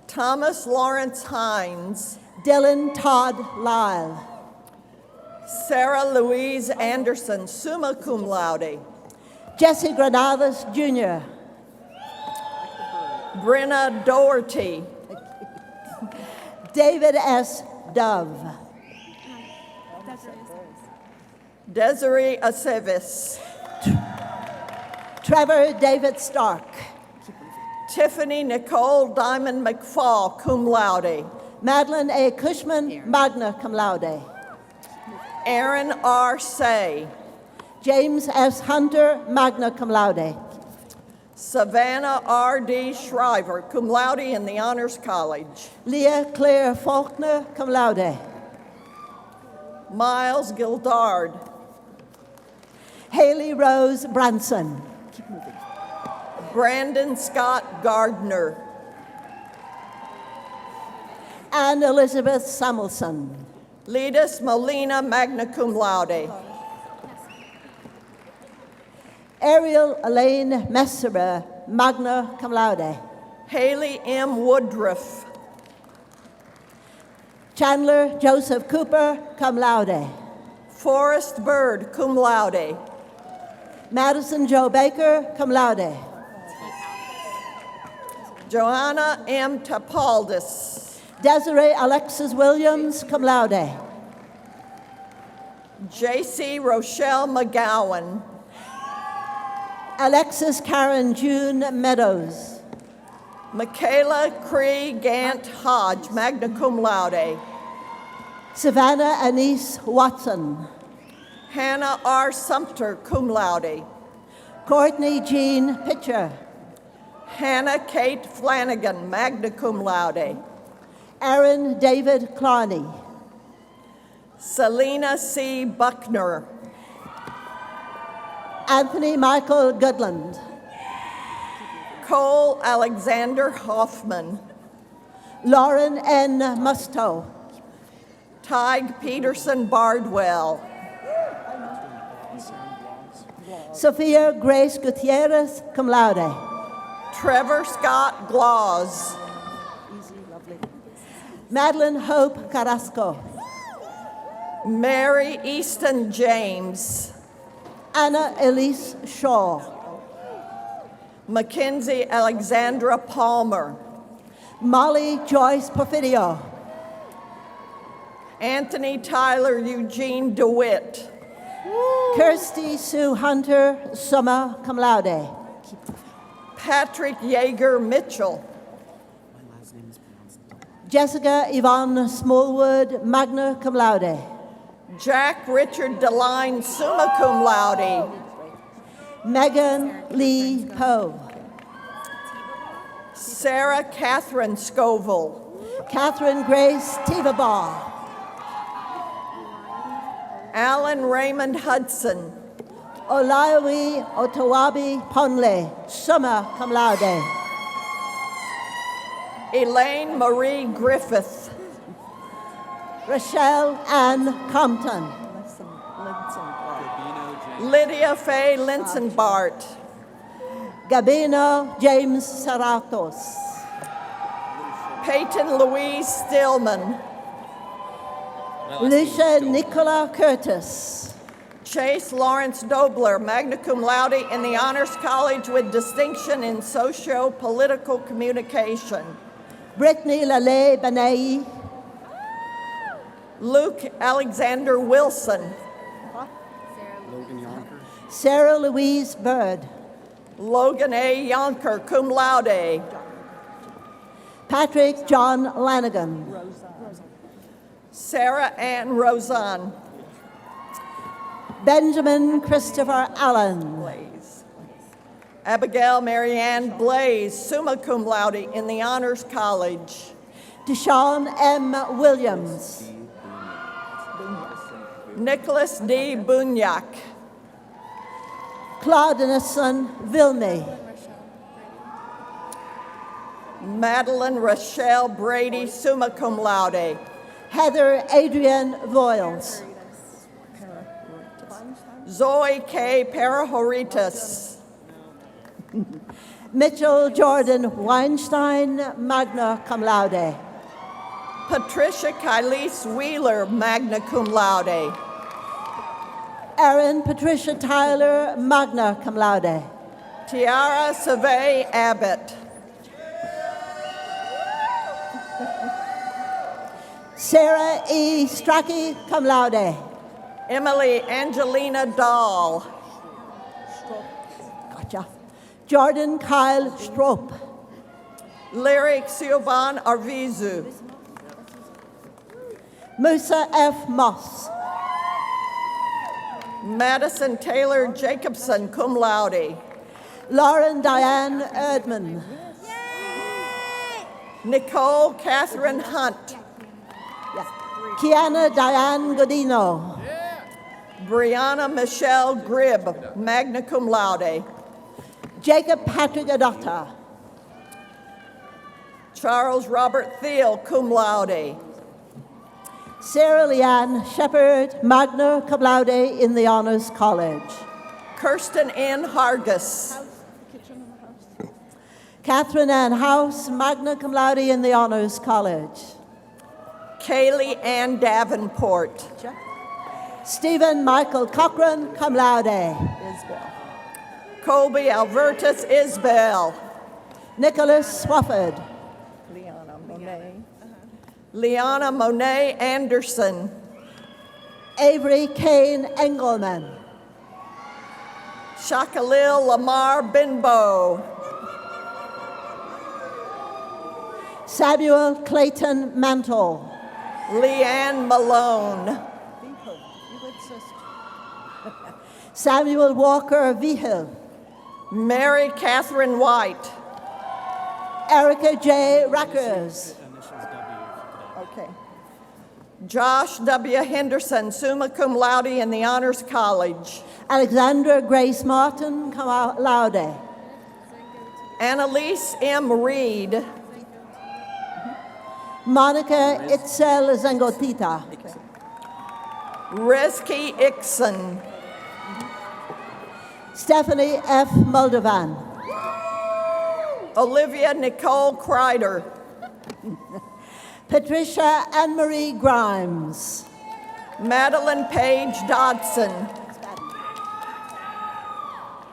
Thomas Lawrence Hines. Dylan Todd Lyle. Sarah Louise Anderson, summa cum laude. Jesse Granados Jr. Brenna Doherty. David S. Dove. Desiree Aceves. Trevor David Stark. Tiffany Nicole Diamond McFall, cum laude. Madeline A. Cushman, magna cum laude. Aaron R. Say. James S. Hunter, magna cum laude. Savannah R. D. Shriver, cum laude in the Honors College. Leah Claire Faulkner, cum laude. Miles Gildard. Haley Rose Branson. Brandon Scott Gardner. Anne Elizabeth Samuelson. Ledis Molina, magna cum laude. Ariel Elaine Messerer, magna cum laude. Haley M. Woodruff. Chandler Joseph Cooper, cum laude. Forrest Bird, cum laude. Madison Joe Baker, cum laude. Joanna M. Tapaldis. Desiree Alexis Williams, cum laude. J.C. Rochelle McGowan. Alexis Karen June Meadows. Michaela Cree Gant Hodge, magna cum laude. Savannah Anise Watson. Hannah R. Sumter, cum laude. Courtney Jean Pitcher. Hannah Kate Flanagan, magna cum laude. Aaron David Clowney. Selena C. Buckner. Anthony Michael Goodland. Cole Alexander Hoffman. Lauren N. Musto. Tig Peterson Bardwell. Sophia Grace Gutierrez, cum laude. Trevor Scott Glaus. Madeline Hope Carrasco. Mary Easton James. Anna Elise Shaw. Mackenzie Alexandra Palmer. Molly Joyce Porfidio. Anthony Tyler Eugene DeWitt. Kirsty Sue Hunter, summa cum laude. Patrick Yeager Mitchell. Jessica Yvonne Smallwood, magna cum laude. Jack Richard Deline, summa cum laude. Megan Lee Poe. Sarah Catherine Scoville. Catherine Grace Tivabar. Alan Raymond Hudson. Olawi Otawabi Ponle, summa cum laude. Elaine Marie Griffith. Rochelle Ann Compton. Lydia Faye Linsenbart. Gabino James Saratos. Peyton Louise Stillman. Lucia Nicola Curtis. Chase Lawrence Dobler, magna cum laude in the Honors College with distinction in socio-political communication. Brittany Lale Banai. Luke Alexander Wilson. Sarah Louise Bird. Logan A. Yonker, cum laude. Patrick John Lanigan. Sarah Ann Rosan. Benjamin Christopher Allen. Blaze. Abigail Marianne Blaze, summa cum laude in the Honors College. Deshaun M. Williams. Nicholas D. Bunyak. Claudinson Vilney. Madeline Rochelle Brady, summa cum laude. Heather Adrienne Voiles. Zoe K. Parahoritas. Mitchell Jordan Weinstein, magna cum laude. Patricia Kylese Wheeler, magna cum laude. Erin Patricia Tyler, magna cum laude. Tiara Savay Abbott. Sarah E. Strachey, cum laude. Emily Angelina Dahl. Gotcha. Jordan Kyle Stroop. Lyric Siobhan Arvizu. Musa F. Moss. Madison Taylor Jacobson, cum laude. Lauren Diane Erdman. Nicole Catherine Hunt. Kiana Diane Godino. Brianna Michelle Gribb, magna cum laude. Jacob Patrick Adotta. Charles Robert Thiel, cum laude. Sarah Leanne Shepherd, magna cum laude in the Honors College. Kirsten N. Hargis. Catherine Ann House, magna cum laude in the Honors College. Kaylee Ann Davenport. Stephen Michael Cochran, cum laude. Colby Albertus Isbell. Nicholas Swafford. Liana Monet Anderson. Avery Kane Engelman. Shakalil Lamar Binbo. Samuel Clayton Mantle. Leanne Malone. Samuel Walker Vigil. Mary Catherine White. Erica J. Rackers. Okay. Josh W. Henderson, summa cum laude in the Honors College. Alexandra Grace Martin, cum laude. Annalise M. Reed. Monica Itzel Zangotita. Rizky Ixon. Stephanie F. Moldovan. Olivia Nicole Kreider. Patricia Anne-Marie Grimes. Madeline Page Dodson.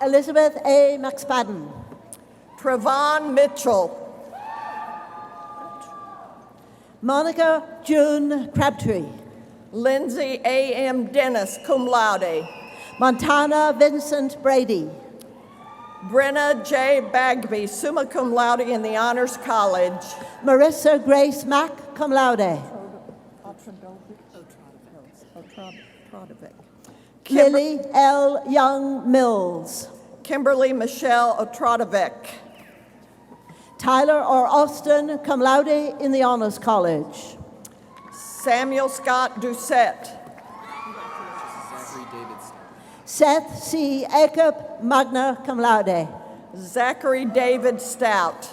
Elizabeth A. McSpadden. Trevon Mitchell. Monica June Crabtree. Lindsay A.M. Dennis, cum laude. Montana Vincent Brady. Brenna J. Bagby, summa cum laude in the Honors College. Marissa Grace Mack, cum laude. Lily L. Young Mills. Kimberly Michelle Otradovic. Tyler R. Austin, cum laude in the Honors College. Samuel Scott Doucette. Seth C. Acup, magna cum laude. Zachary David Stout.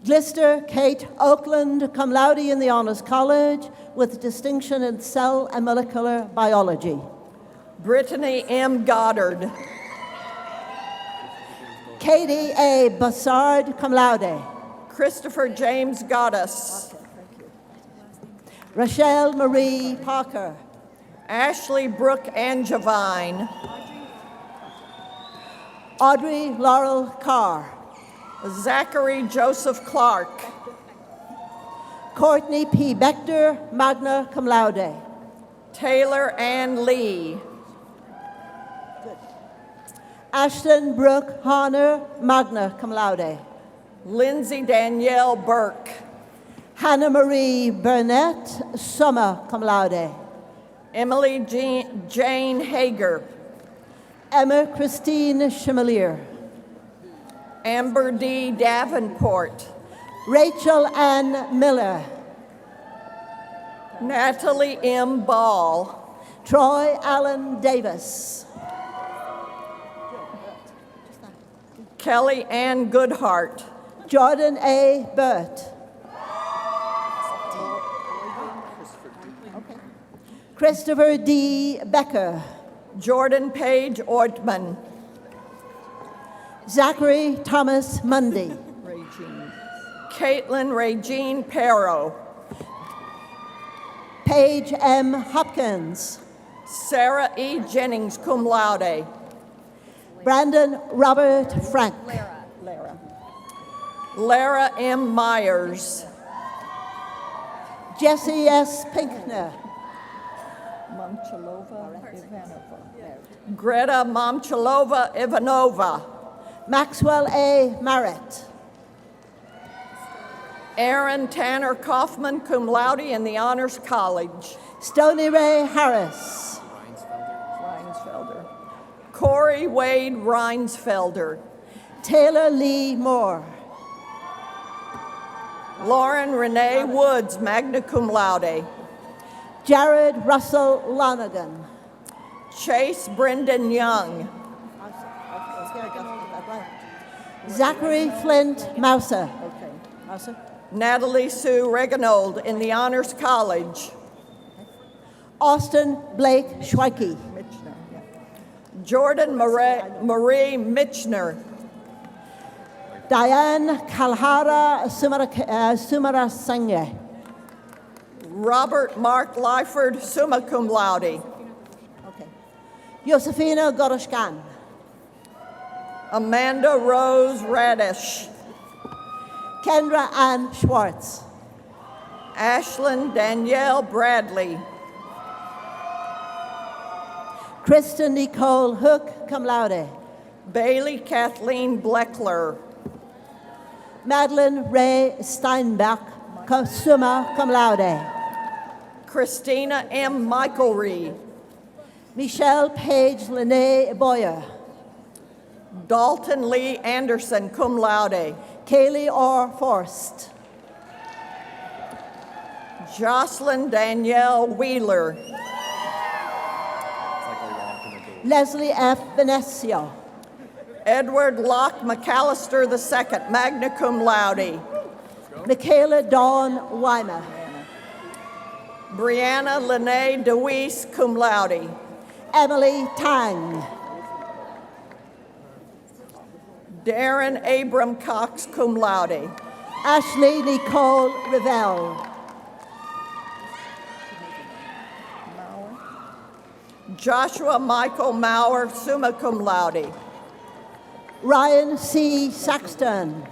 Glister Kate Oakland, cum laude in the Honors College with distinction in cell and molecular biology. Brittany M. Goddard. Katie A. Bassard, cum laude. Christopher James Goddess. Rochelle Marie Parker. Ashley Brooke Angevine. Audrey Laurel Carr. Zachary Joseph Clark. Courtney P. Bechter, magna cum laude. Taylor Ann Lee. Ashton Brooke Horner, magna cum laude. Lindsay Danielle Burke. Hannah Marie Burnett, summa cum laude. Emily Jane Hager. Emma Christine Chemalier. Amber D. Davenport. Rachel Ann Miller. Natalie M. Ball. Troy Allen Davis. Kelly Ann Goodhart. Jordan A. Burt. Christopher D. Becker. Jordan Page Ortman. Zachary Thomas Mundy. Caitlin Regine Perro. Paige M. Hopkins. Sarah E. Jennings, cum laude. Brandon Robert Frank. Lara M. Myers. Jesse S. Pinkner. Greta Momchalova Ivanova. Maxwell A. Marrett. Aaron Tanner Kaufman, cum laude in the Honors College. Stony Ray Harris. Reinsfelder. Corey Wade Reinsfelder. Taylor Lee Moore. Lauren Renee Woods, magna cum laude. Jared Russell Lonergan. Chase Brendan Young. Zachary Flint Mouser. Natalie Sue Reganold in the Honors College. Austin Blake Schweike. Jordan Marie Mitchner. Diane Kalhara Sumarasinghe. Robert Mark Lyford, summa cum laude. Josefina Goroshkan. Amanda Rose Radish. Kendra Ann Schwartz. Ashlyn Danielle Bradley. Kristen Nicole Hook, cum laude. Bailey Kathleen Bleckler. Madeline Ray Steinbach, summa cum laude. Christina M. Michaelry. Michelle Page Lene Boyer. Dalton Lee Anderson, cum laude. Kaylee R. Forst. Jocelyn Danielle Wheeler. Leslie F. Venecio. Edward Locke McAllister II, magna cum laude. Michaela Dawn Weimer. Brianna Lene DeWeese, cum laude. Emily Tang. Darren Abram Cox, cum laude. Ashley Nicole Revelle. Joshua Michael Maurer, summa cum laude. Ryan C. Saxton.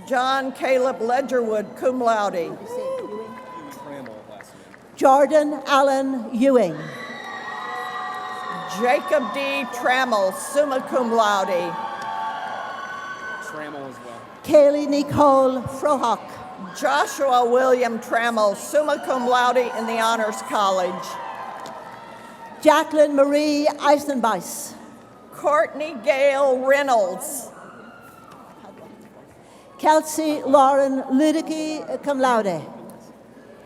John Caleb Ledgerwood, cum laude. Jordan Allen Ewing. Jacob D. Trammell, summa cum laude. Trammell as well. Kaylee Nicole Frohock. Joshua William Trammell, summa cum laude in the Honors College. Jacqueline Marie Eisenbeiss. Courtney Gail Reynolds. Kelsey Lauren Ludicky, cum laude.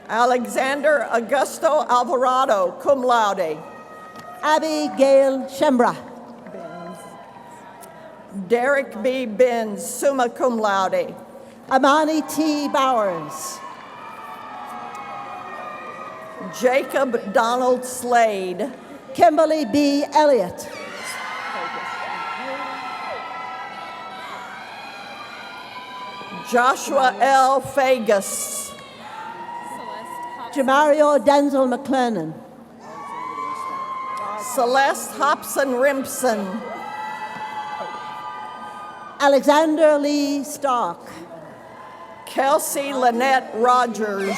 Alexander Augusto Alvarado, cum laude. Abby Gail Shembra. Derek B. Binns, summa cum laude. Amani T. Bowers. Jacob Donald Slade. Kimberly B. Elliott. Joshua L. Fagus. Jamario Denzel McLennan. Celeste Hobson Rimpson. Alexander Lee Stark. Kelsey Lynette Rogers.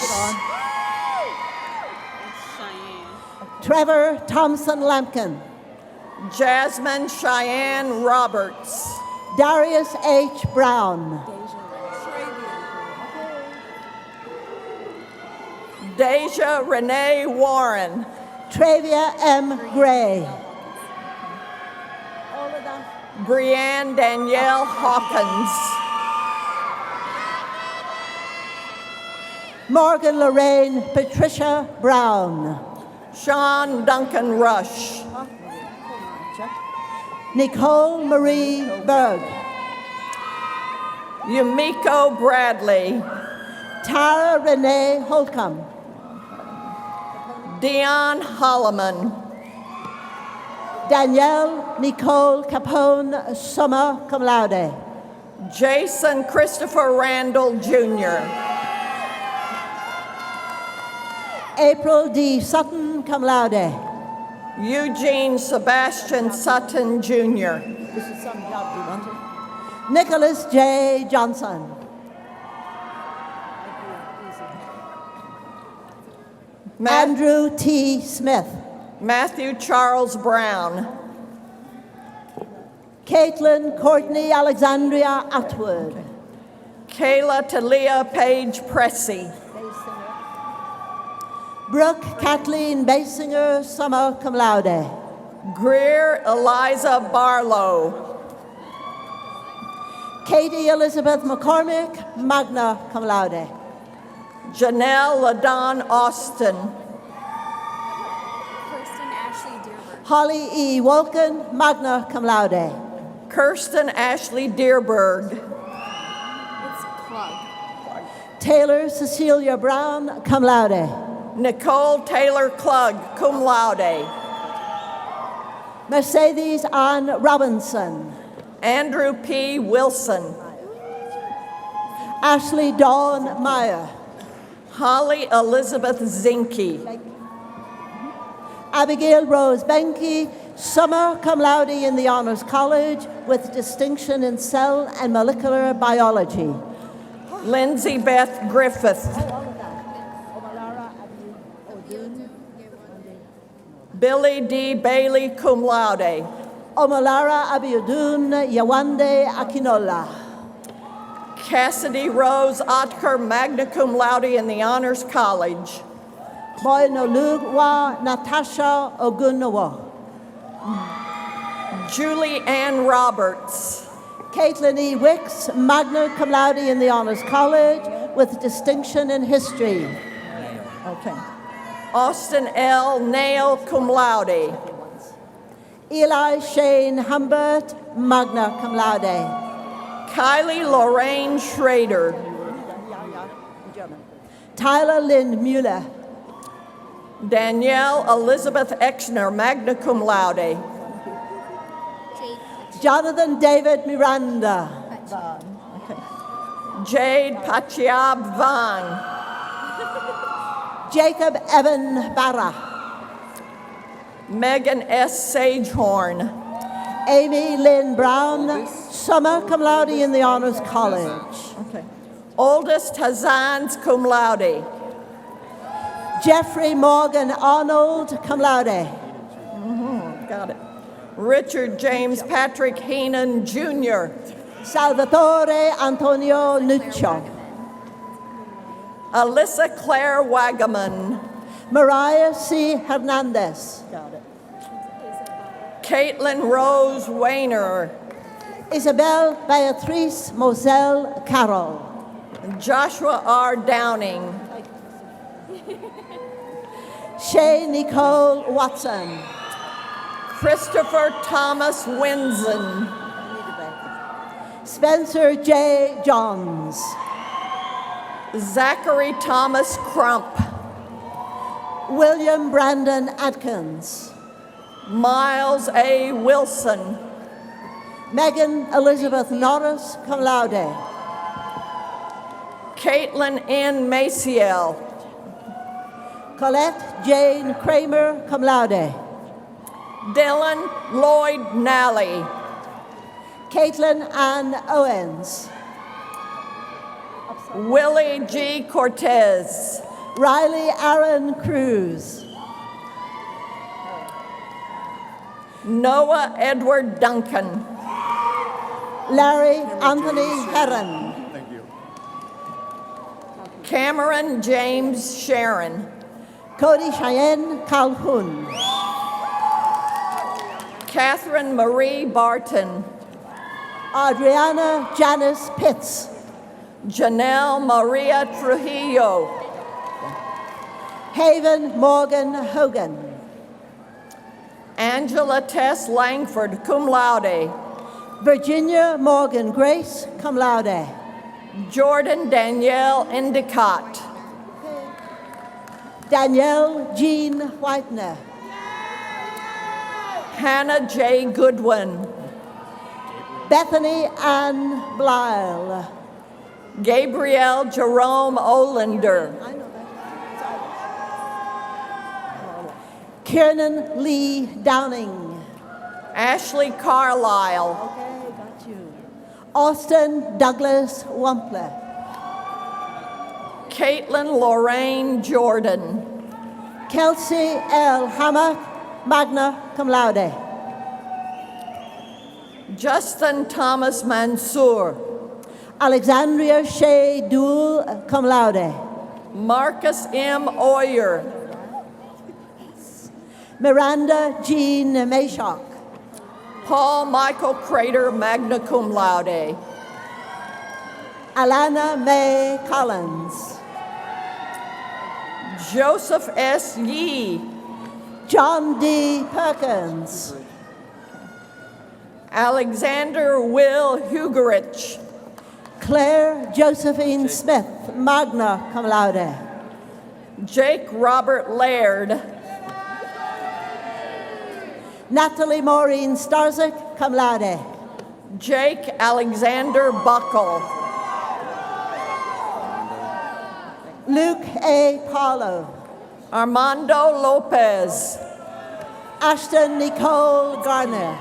Trevor Thompson Lampkin. Jasmine Cheyenne Roberts. Darius H. Brown. Deja Renee Warren. Travia M. Gray. Brianne Danielle Hawkins. Morgan Lorraine Patricia Brown. Sean Duncan Rush. Nicole Marie Berg. Yumiko Bradley. Tara Renee Holcomb. Dion Holloman. Danielle Nicole Capone, summa cum laude. Jason Christopher Randall Jr. April D. Sutton, cum laude. Eugene Sebastian Sutton Jr. Nicholas J. Johnson. Andrew T. Smith. Matthew Charles Brown. Caitlin Courtney Alexandria Atwood. Kayla Talia Page Pressey. Brooke Kathleen Basinger, summa cum laude. Greer Eliza Barlow. Katie Elizabeth McCormick, magna cum laude. Janelle LaDon Austin. Kirsten Ashley Dearberg. Holly E. Wolken, magna cum laude. Kirsten Ashley Dearberg. It's Club. Taylor Cecilia Brown, cum laude. Nicole Taylor Klug, cum laude. Mercedes Ann Robinson. Andrew P. Wilson. Ashley Dawn Meyer. Holly Elizabeth Zinke. Abigail Rose Benke, summa cum laude in the Honors College with distinction in cell and molecular biology. Lindsay Beth Griffith. Billy D. Bailey, cum laude. Omalara Abiodun Yawande Akinola. Cassidy Rose Otker, magna cum laude in the Honors College. Moinolugwa Natasha Ogunawa. Julie Ann Roberts. Caitlin E. Wicks, magna cum laude in the Honors College with distinction in history. Okay. Austin L. Nail, cum laude. Eli Shane Humbert, magna cum laude. Kylie Lorraine Schrader. Tyler Lynn Mueller. Danielle Elizabeth Exner, magna cum laude. Jonathan David Miranda. Jade Pachiab Vang. Jacob Evan Barra. Megan S. Sagehorn. Amy Lynn Brown, summa cum laude in the Honors College. Okay. Oldest Hazans, cum laude. Jeffrey Morgan Arnold, cum laude. Got it. Richard James Patrick Heenan, Jr. Salvatore Antonio Nuccio. Alyssa Claire Wagaman. Mariah C. Hernandez. Got it. Caitlin Rose Weiner. Isabel Beatrice Moselle Carroll. Joshua R. Downing. Shay Nicole Watson. Christopher Thomas Winson. Spencer J. Johns. Zachary Thomas Crump. William Brandon Atkins. Miles A. Wilson. Megan Elizabeth Norris, cum laude. Caitlin N. Maciel. Colette Jane Kramer, cum laude. Dylan Lloyd Nally. Caitlin Ann Owens. Willie G. Cortez. Riley Aaron Cruz. Noah Edward Duncan. Larry Anthony Herron. Cameron James Sharon. Cody Cheyenne Calhoun. Catherine Marie Barton. Adriana Janice Pitts. Janelle Maria Trujillo. Haven Morgan Hogan. Angela Tess Langford, cum laude. Virginia Morgan Grace, cum laude. Jordan Danielle Endicott. Danielle Jean Whitener. Hannah J. Goodwin. Bethany Ann Blyle. Gabrielle Jerome Olander. Kiernan Lee Downing. Ashley Carlisle. Okay, got you. Austin Douglas Wampler. Caitlin Lorraine Jordan. Kelsey L. Hammock, magna cum laude. Justin Thomas Mansour. Alexandria Shea Dool, cum laude. Marcus M. Oyer. Miranda Jean Mayshawk. Paul Michael Crater, magna cum laude. Alana Mae Collins. Joseph S. Yee. John D. Perkins. Alexander Will Hugerich. Claire Josephine Smith, magna cum laude. Jake Robert Laird. Natalie Maureen Starzik, cum laude. Jake Alexander Buckle. Luke A. Paulo. Armando Lopez. Ashton Nicole Garner.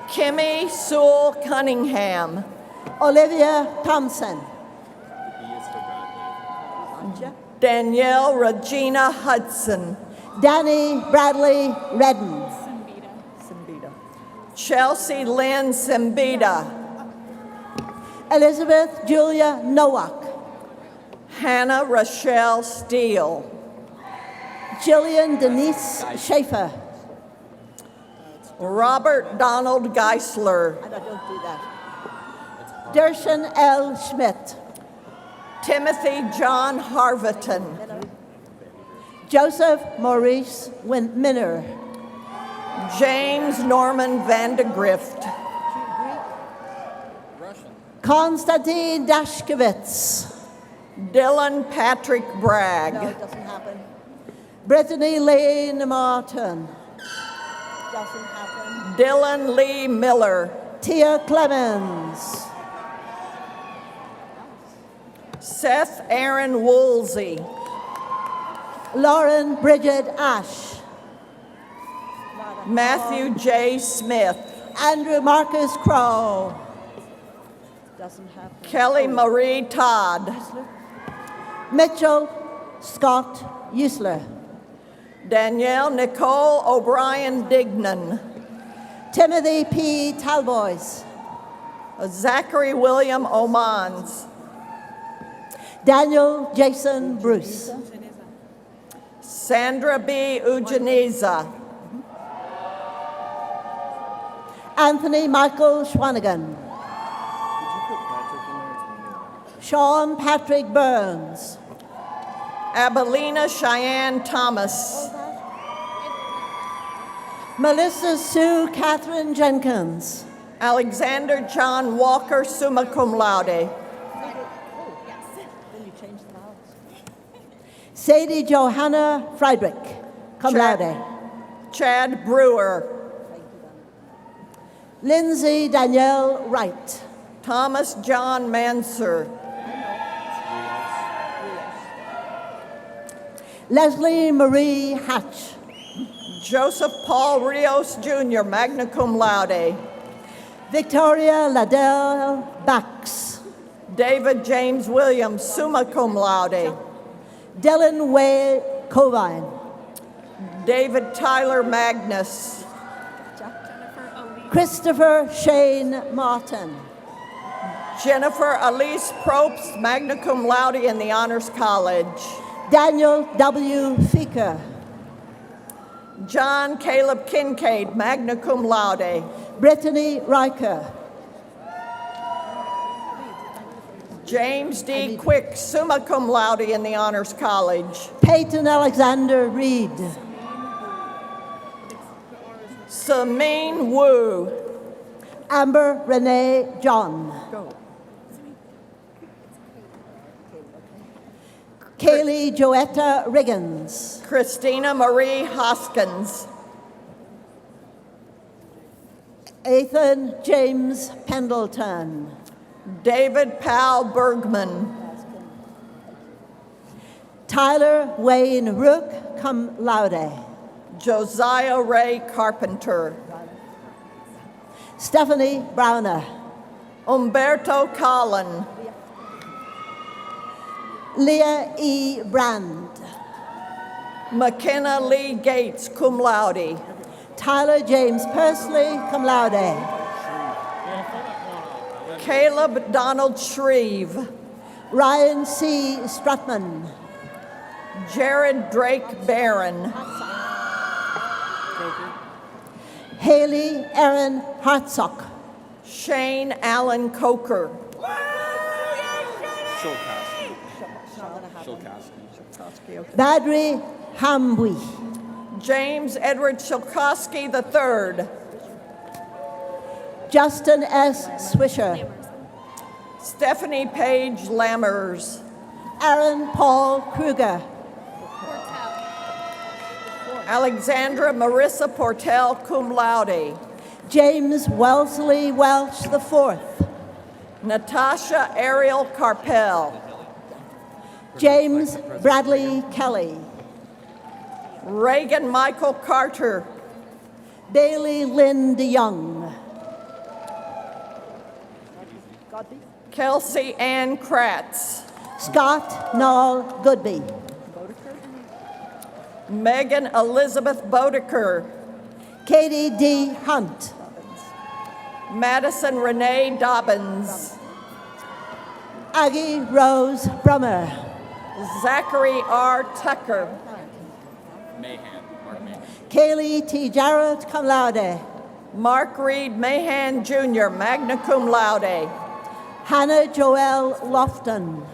Kimmy Sewell Cunningham. Olivia Thompson. Danielle Regina Hudson. Danny Bradley Redden. Chelsea Lynn Simbita. Elizabeth Julia Nowak. Hannah Rochelle Steele. Jillian Denise Schaefer. Robert Donald Geisler. And I don't do that. Dershan L. Schmidt. Timothy John Harverton. Joseph Maurice Minner. James Norman Vandegrift. Konstantin Dashkevitz. Dylan Patrick Bragg. No, it doesn't happen. Brittany Lane Martin. Doesn't happen. Dylan Lee Miller. Tia Clemens. Seth Aaron Woolsey. Lauren Bridget Ash. Matthew J. Smith. Andrew Marcus Crow. Doesn't happen. Kelly Marie Todd. Mitchell Scott Usler. Danielle Nicole O'Brien Dignan. Timothy P. Talboys. Zachary William Omans. Daniel Jason Bruce. Sandra B. Ujaniza. Anthony Michael Schwanigan. Sean Patrick Burns. Abelina Cheyenne Thomas. Melissa Sue Catherine Jenkins. Alexander John Walker, summa cum laude. Sadie Johanna Friedrich, cum laude. Chad Brewer. Lindsay Danielle Wright. Thomas John Manser. Leslie Marie Hatch. Joseph Paul Rios Jr., magna cum laude. Victoria Ladell Bax. David James Williams, summa cum laude. Dylan Way Covine. David Tyler Magnus. Christopher Shane Martin. Jennifer Elise Probst, magna cum laude in the Honors College. Daniel W. Fika. John Caleb Kincaid, magna cum laude. Brittany Riker. James D. Quick, summa cum laude in the Honors College. Peyton Alexander Reed. Samin Wu. Amber Renee John. Kaylee Joetta Riggins. Christina Marie Hoskins. Ethan James Pendleton. David Powell Bergman. Tyler Wayne Rook, cum laude. Josiah Ray Carpenter. Stephanie Browner. Umberto Collin. Leah E. Brand. McKenna Lee Gates, cum laude. Tyler James Persley, cum laude. Caleb Donald Shreve. Ryan C. Strutman. Jared Drake Barron. Haley Erin Hartsock. Shane Allen Coker. Badri Hambui. James Edward Shilkowski III. Justin S. Swisher. Stephanie Page Lammers. Aaron Paul Kruger. Alexandra Marissa Portel, cum laude. James Wellesley Welch IV. Natasha Ariel Carpel. James Bradley Kelly. Reagan Michael Carter. Bailey Lynn DeYoung. Kelsey Ann Kratz. Scott Noel Goodby. Megan Elizabeth Bodeker. Katie D. Hunt. Madison Renee Dobbins. Aggie Rose Brummer. Zachary R. Tucker. Kaylee T. Jarrett, cum laude. Mark Reed Mahan Jr., magna cum laude. Hannah Joelle Lofton.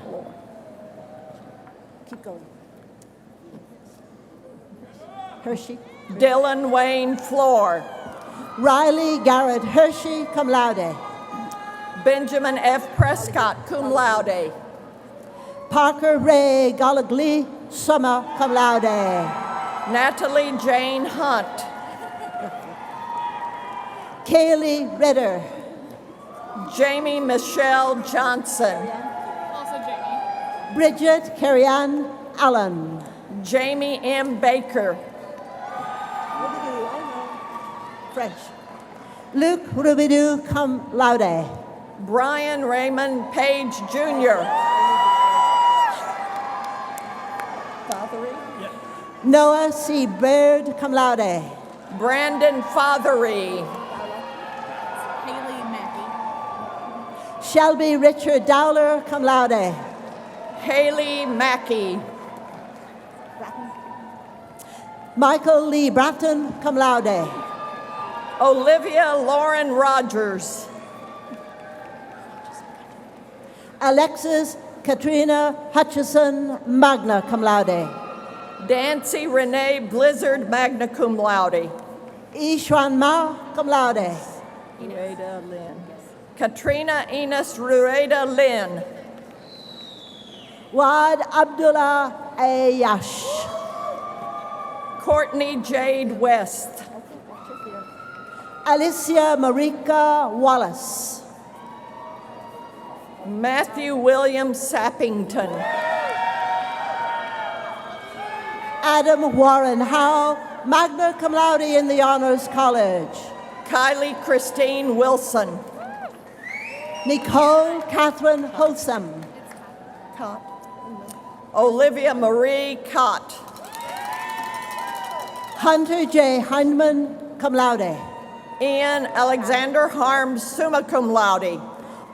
Keep going. Hershey. Dylan Wayne Floor. Riley Garrett Hershey, cum laude. Benjamin F. Prescott, cum laude. Parker Ray Goligly, summa cum laude. Natalie Jane Hunt. Kaylee Ritter. Jamie Michelle Johnson. Also Jamie. Bridget Carrie-Ann Allen. Jamie M. Baker. French. Luke Rubidoux, cum laude. Brian Raymond Page Jr. Noah C. Baird, cum laude. Brandon Fothery. Haley Mackey. Shelby Richard Dowler, cum laude. Haley Mackey. Michael Lee Bratton, cum laude. Olivia Lauren Rogers. Alexis Katrina Hutchison, magna cum laude. Dancy Renee Blizzard, magna cum laude. Ishwan Ma, cum laude. Rueda Lynn. Katrina Enos Rueda Lynn. Wad Abdullah Ayash. Courtney Jade West. Alicia Marika Wallace. Matthew William Sappington. Adam Warren Howe, magna cum laude in the Honors College. Kylie Christine Wilson. Nicole Catherine Wholesome. Olivia Marie Cott. Hunter J. Hindman, cum laude. Ian Alexander Harms, summa cum laude.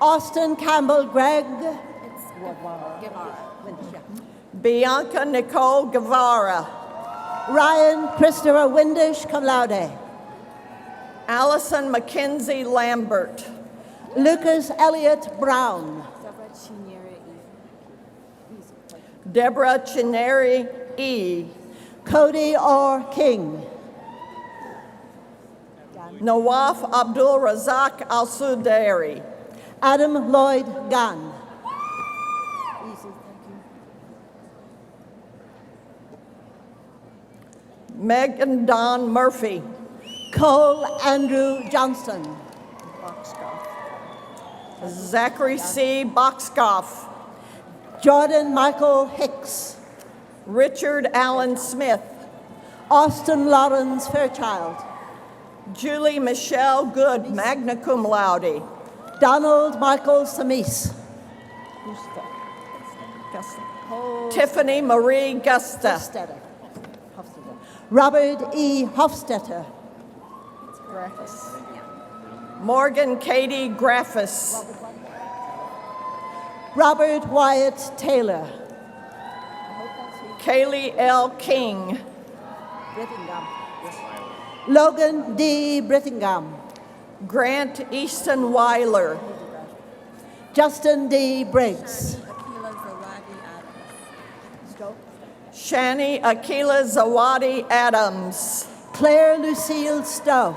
Austin Campbell Gregg. Bianca Nicole Guevara. Ryan Christopher Windish, cum laude. Allison Mackenzie Lambert. Lucas Elliott Brown. Deborah Chineri E. Cody Orr King. Nawaf Abdul Razak Al Sudairi. Adam Lloyd Gunn. Megan Don Murphy. Cole Andrew Johnston. Zachary C. Boxkoff. Jordan Michael Hicks. Richard Allen Smith. Austin Lawrence Fairchild. Julie Michelle Good, magna cum laude. Donald Michael Samis. Tiffany Marie Gusta. Robert E. Hofstetter. Morgan Katie Graffis. Robert Wyatt Taylor. Kaylee L. King. Logan D. Brittingham. Grant Easton Weiler. Justin D. Briggs. Shani Akila Zawadi Adams. Claire Lucille Stowe.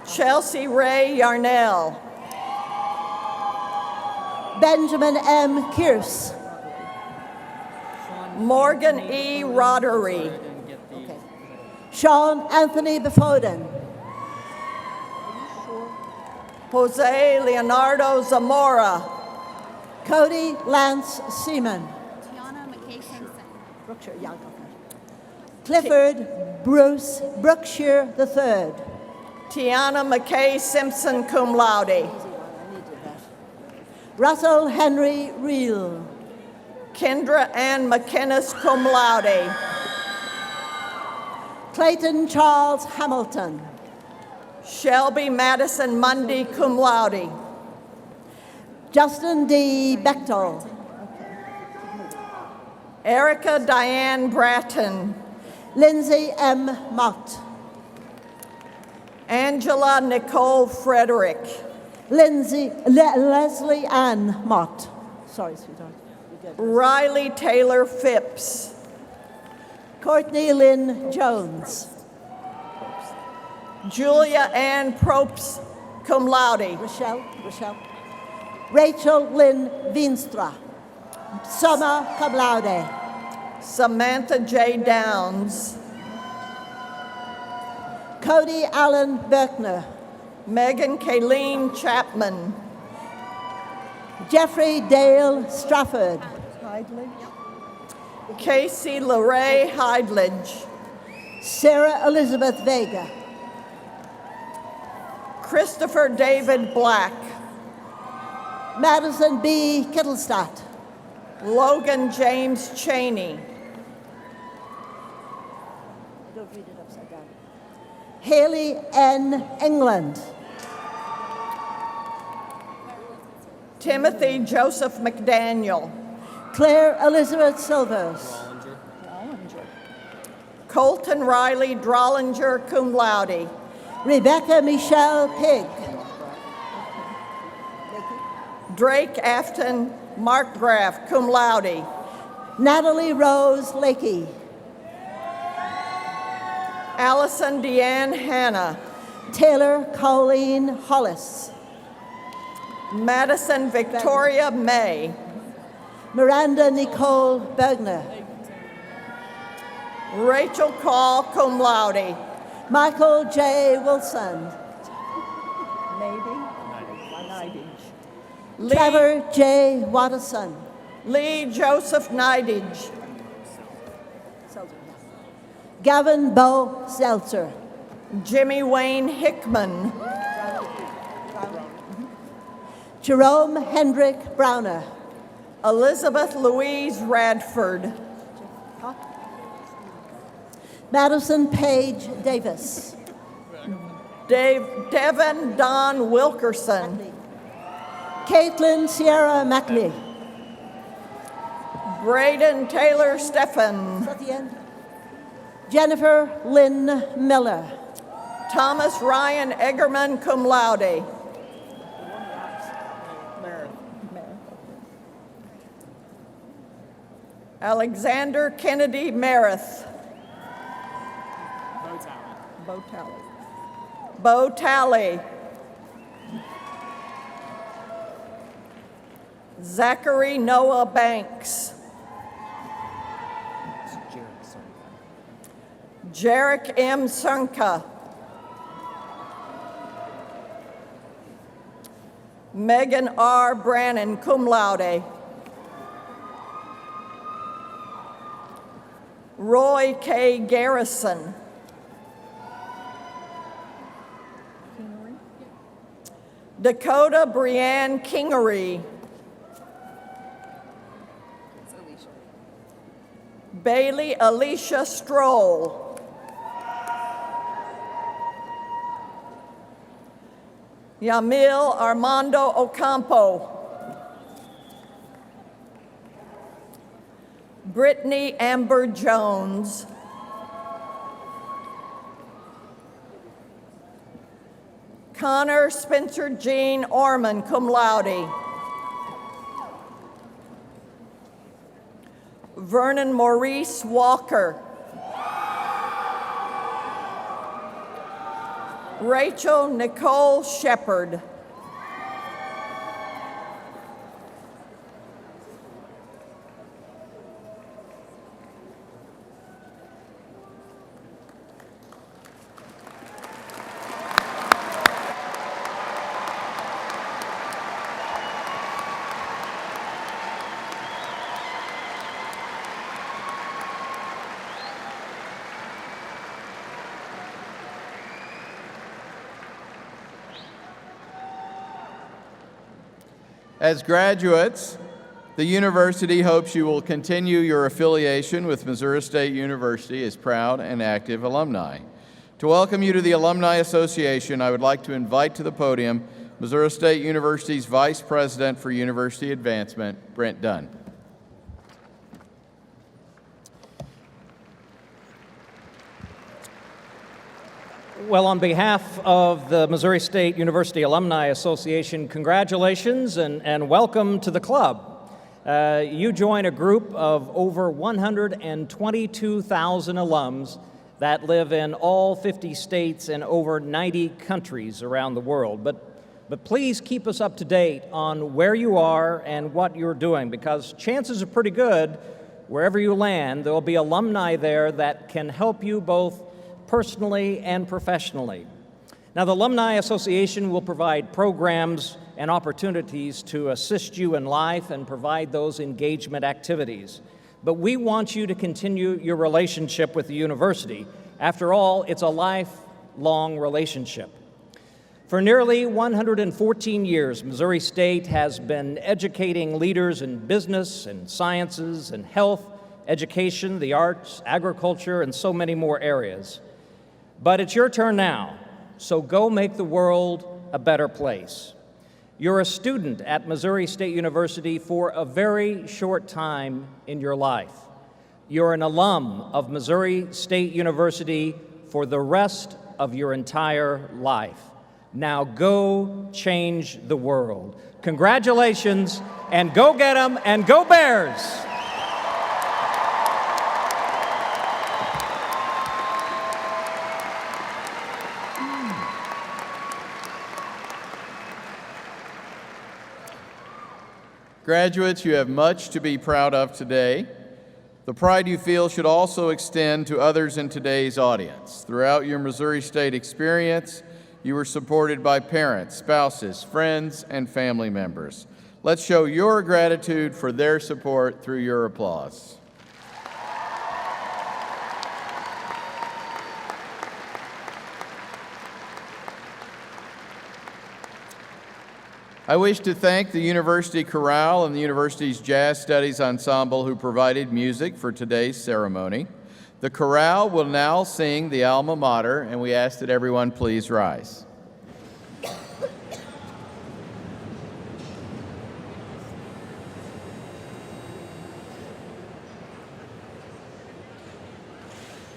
Chelsea Ray Yarnell. Benjamin M. Kearse. Morgan E. Roddery. Sean Anthony Befoden. Jose Leonardo Zamora. Cody Lance Seaman. Tiana McKay Simpson. Clifford Bruce Brookshire III. Tiana McKay Simpson, cum laude. Russell Henry Reel. Kendra Ann McInnes, cum laude. Clayton Charles Hamilton. Shelby Madison Mundy, cum laude. Justin D. Bechtel. Erica Diane Bratton. Lindsay M. Mott. Angela Nicole Frederick. Leslie Ann Mott. Sorry, sweetheart. You're good. Riley Taylor Phipps. Courtney Lynn Jones. Julia Ann Probst, cum laude. Rochelle. Rachel Lynn Veenstra. Summer cum laude. Samantha J. Downs. Cody Allen Berkner. Megan Kayleen Chapman. Jeffrey Dale Strafford. Casey LeRae Heidledge. Sarah Elizabeth Vega. Christopher David Black. Madison B. Kittelstadt. Logan James Cheney. Don't read it upside down. Haley N. England. Timothy Joseph McDaniel. Claire Elizabeth Silvers. Colton Riley Drollinger, cum laude. Rebecca Michelle Pig. Drake Afton Markgraf, cum laude. Natalie Rose Lakey. Allison Deanne Hanna. Taylor Colleen Hollis. Madison Victoria May. Miranda Nicole Bergner. Rachel Call, cum laude. Michael J. Wilson. Trevor J. Watterson. Lee Joseph Nidage. Gavin Bo Seltzer. Jimmy Wayne Hickman. Jerome Hendrick Browner. Elizabeth Louise Radford. Madison Page Davis. Devin Don Wilkerson. Caitlin Sierra Mackley. Braden Taylor Steffen. Is that the end? Jennifer Lynn Miller. Thomas Ryan Eggerman, cum laude. Alexander Kennedy Merith. Bo Talley. Zachary Noah Banks. Jarek M. Sunka. Megan R. Brannon, cum laude. Roy K. Garrison. Dakota Brianne Kingery. Bailey Alicia Stroll. Yamil Armando Ocampo. Brittany Amber Jones. Connor Spencer Jean Orman, cum laude. Vernon Maurice Walker. Rachel Nicole Shepard. As graduates, the university hopes you will continue your affiliation with Missouri State University as proud and active alumni. To welcome you to the Alumni Association, I would like to invite to the podium Missouri State University's Vice President for University Advancement, Brent Dunn. Well, on behalf of the Missouri State University Alumni Association, congratulations and welcome to the club. You join a group of over 122,000 alums that live in all 50 states and over 90 countries around the world. But please keep us up to date on where you are and what you're doing, because chances are pretty good, wherever you land, there will be alumni there that can help you both personally and professionally. Now, the Alumni Association will provide programs and opportunities to assist you in life and provide those engagement activities. But we want you to continue your relationship with the university. After all, it's a lifelong relationship. For nearly 114 years, Missouri State has been educating leaders in business and sciences and health, education, the arts, agriculture, and so many more areas. But it's your turn now, so go make the world a better place. You're a student at Missouri State University for a very short time in your life. You're an alum of Missouri State University for the rest of your entire life. Now go change the world. Congratulations, and go get them, and go Bears! Graduates, you have much to be proud of today. The pride you feel should also extend to others in today's audience. Throughout your Missouri State experience, you were supported by parents, spouses, friends, and family members. Let's show your gratitude for their support through your applause. I wish to thank the University Chorale and the university's Jazz Studies Ensemble who provided music for today's ceremony. The chorale will now sing the alma mater, and we ask that everyone please rise.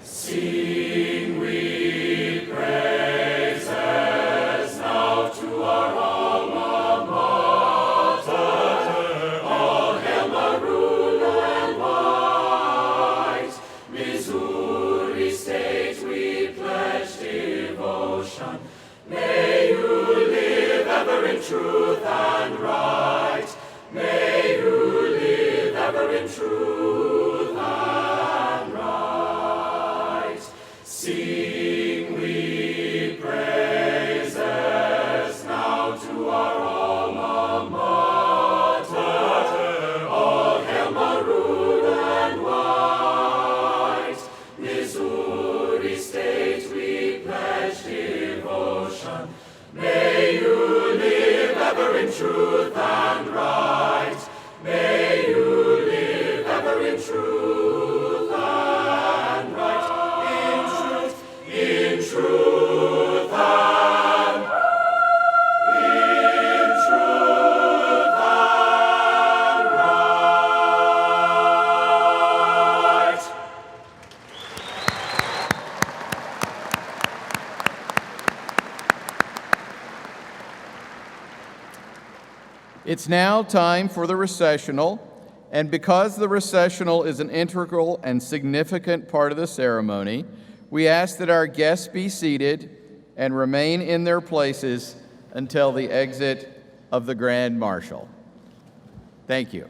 Sing we praises now to our alma mater. All hail maroon and white. Missouri State, we pledge devotion. May you live ever in truth and right. May you live ever in truth and right. Sing we praises now to our alma mater. All hail maroon and white. Missouri State, we pledge devotion. May you live ever in truth and right. May you live ever in truth and right. In truth and right. It's now time for the recessional, and because the recessional is an integral and significant part of the ceremony, we ask that our guests be seated and remain in their places until the exit of the Grand Marshal. Thank you.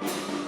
Thank you.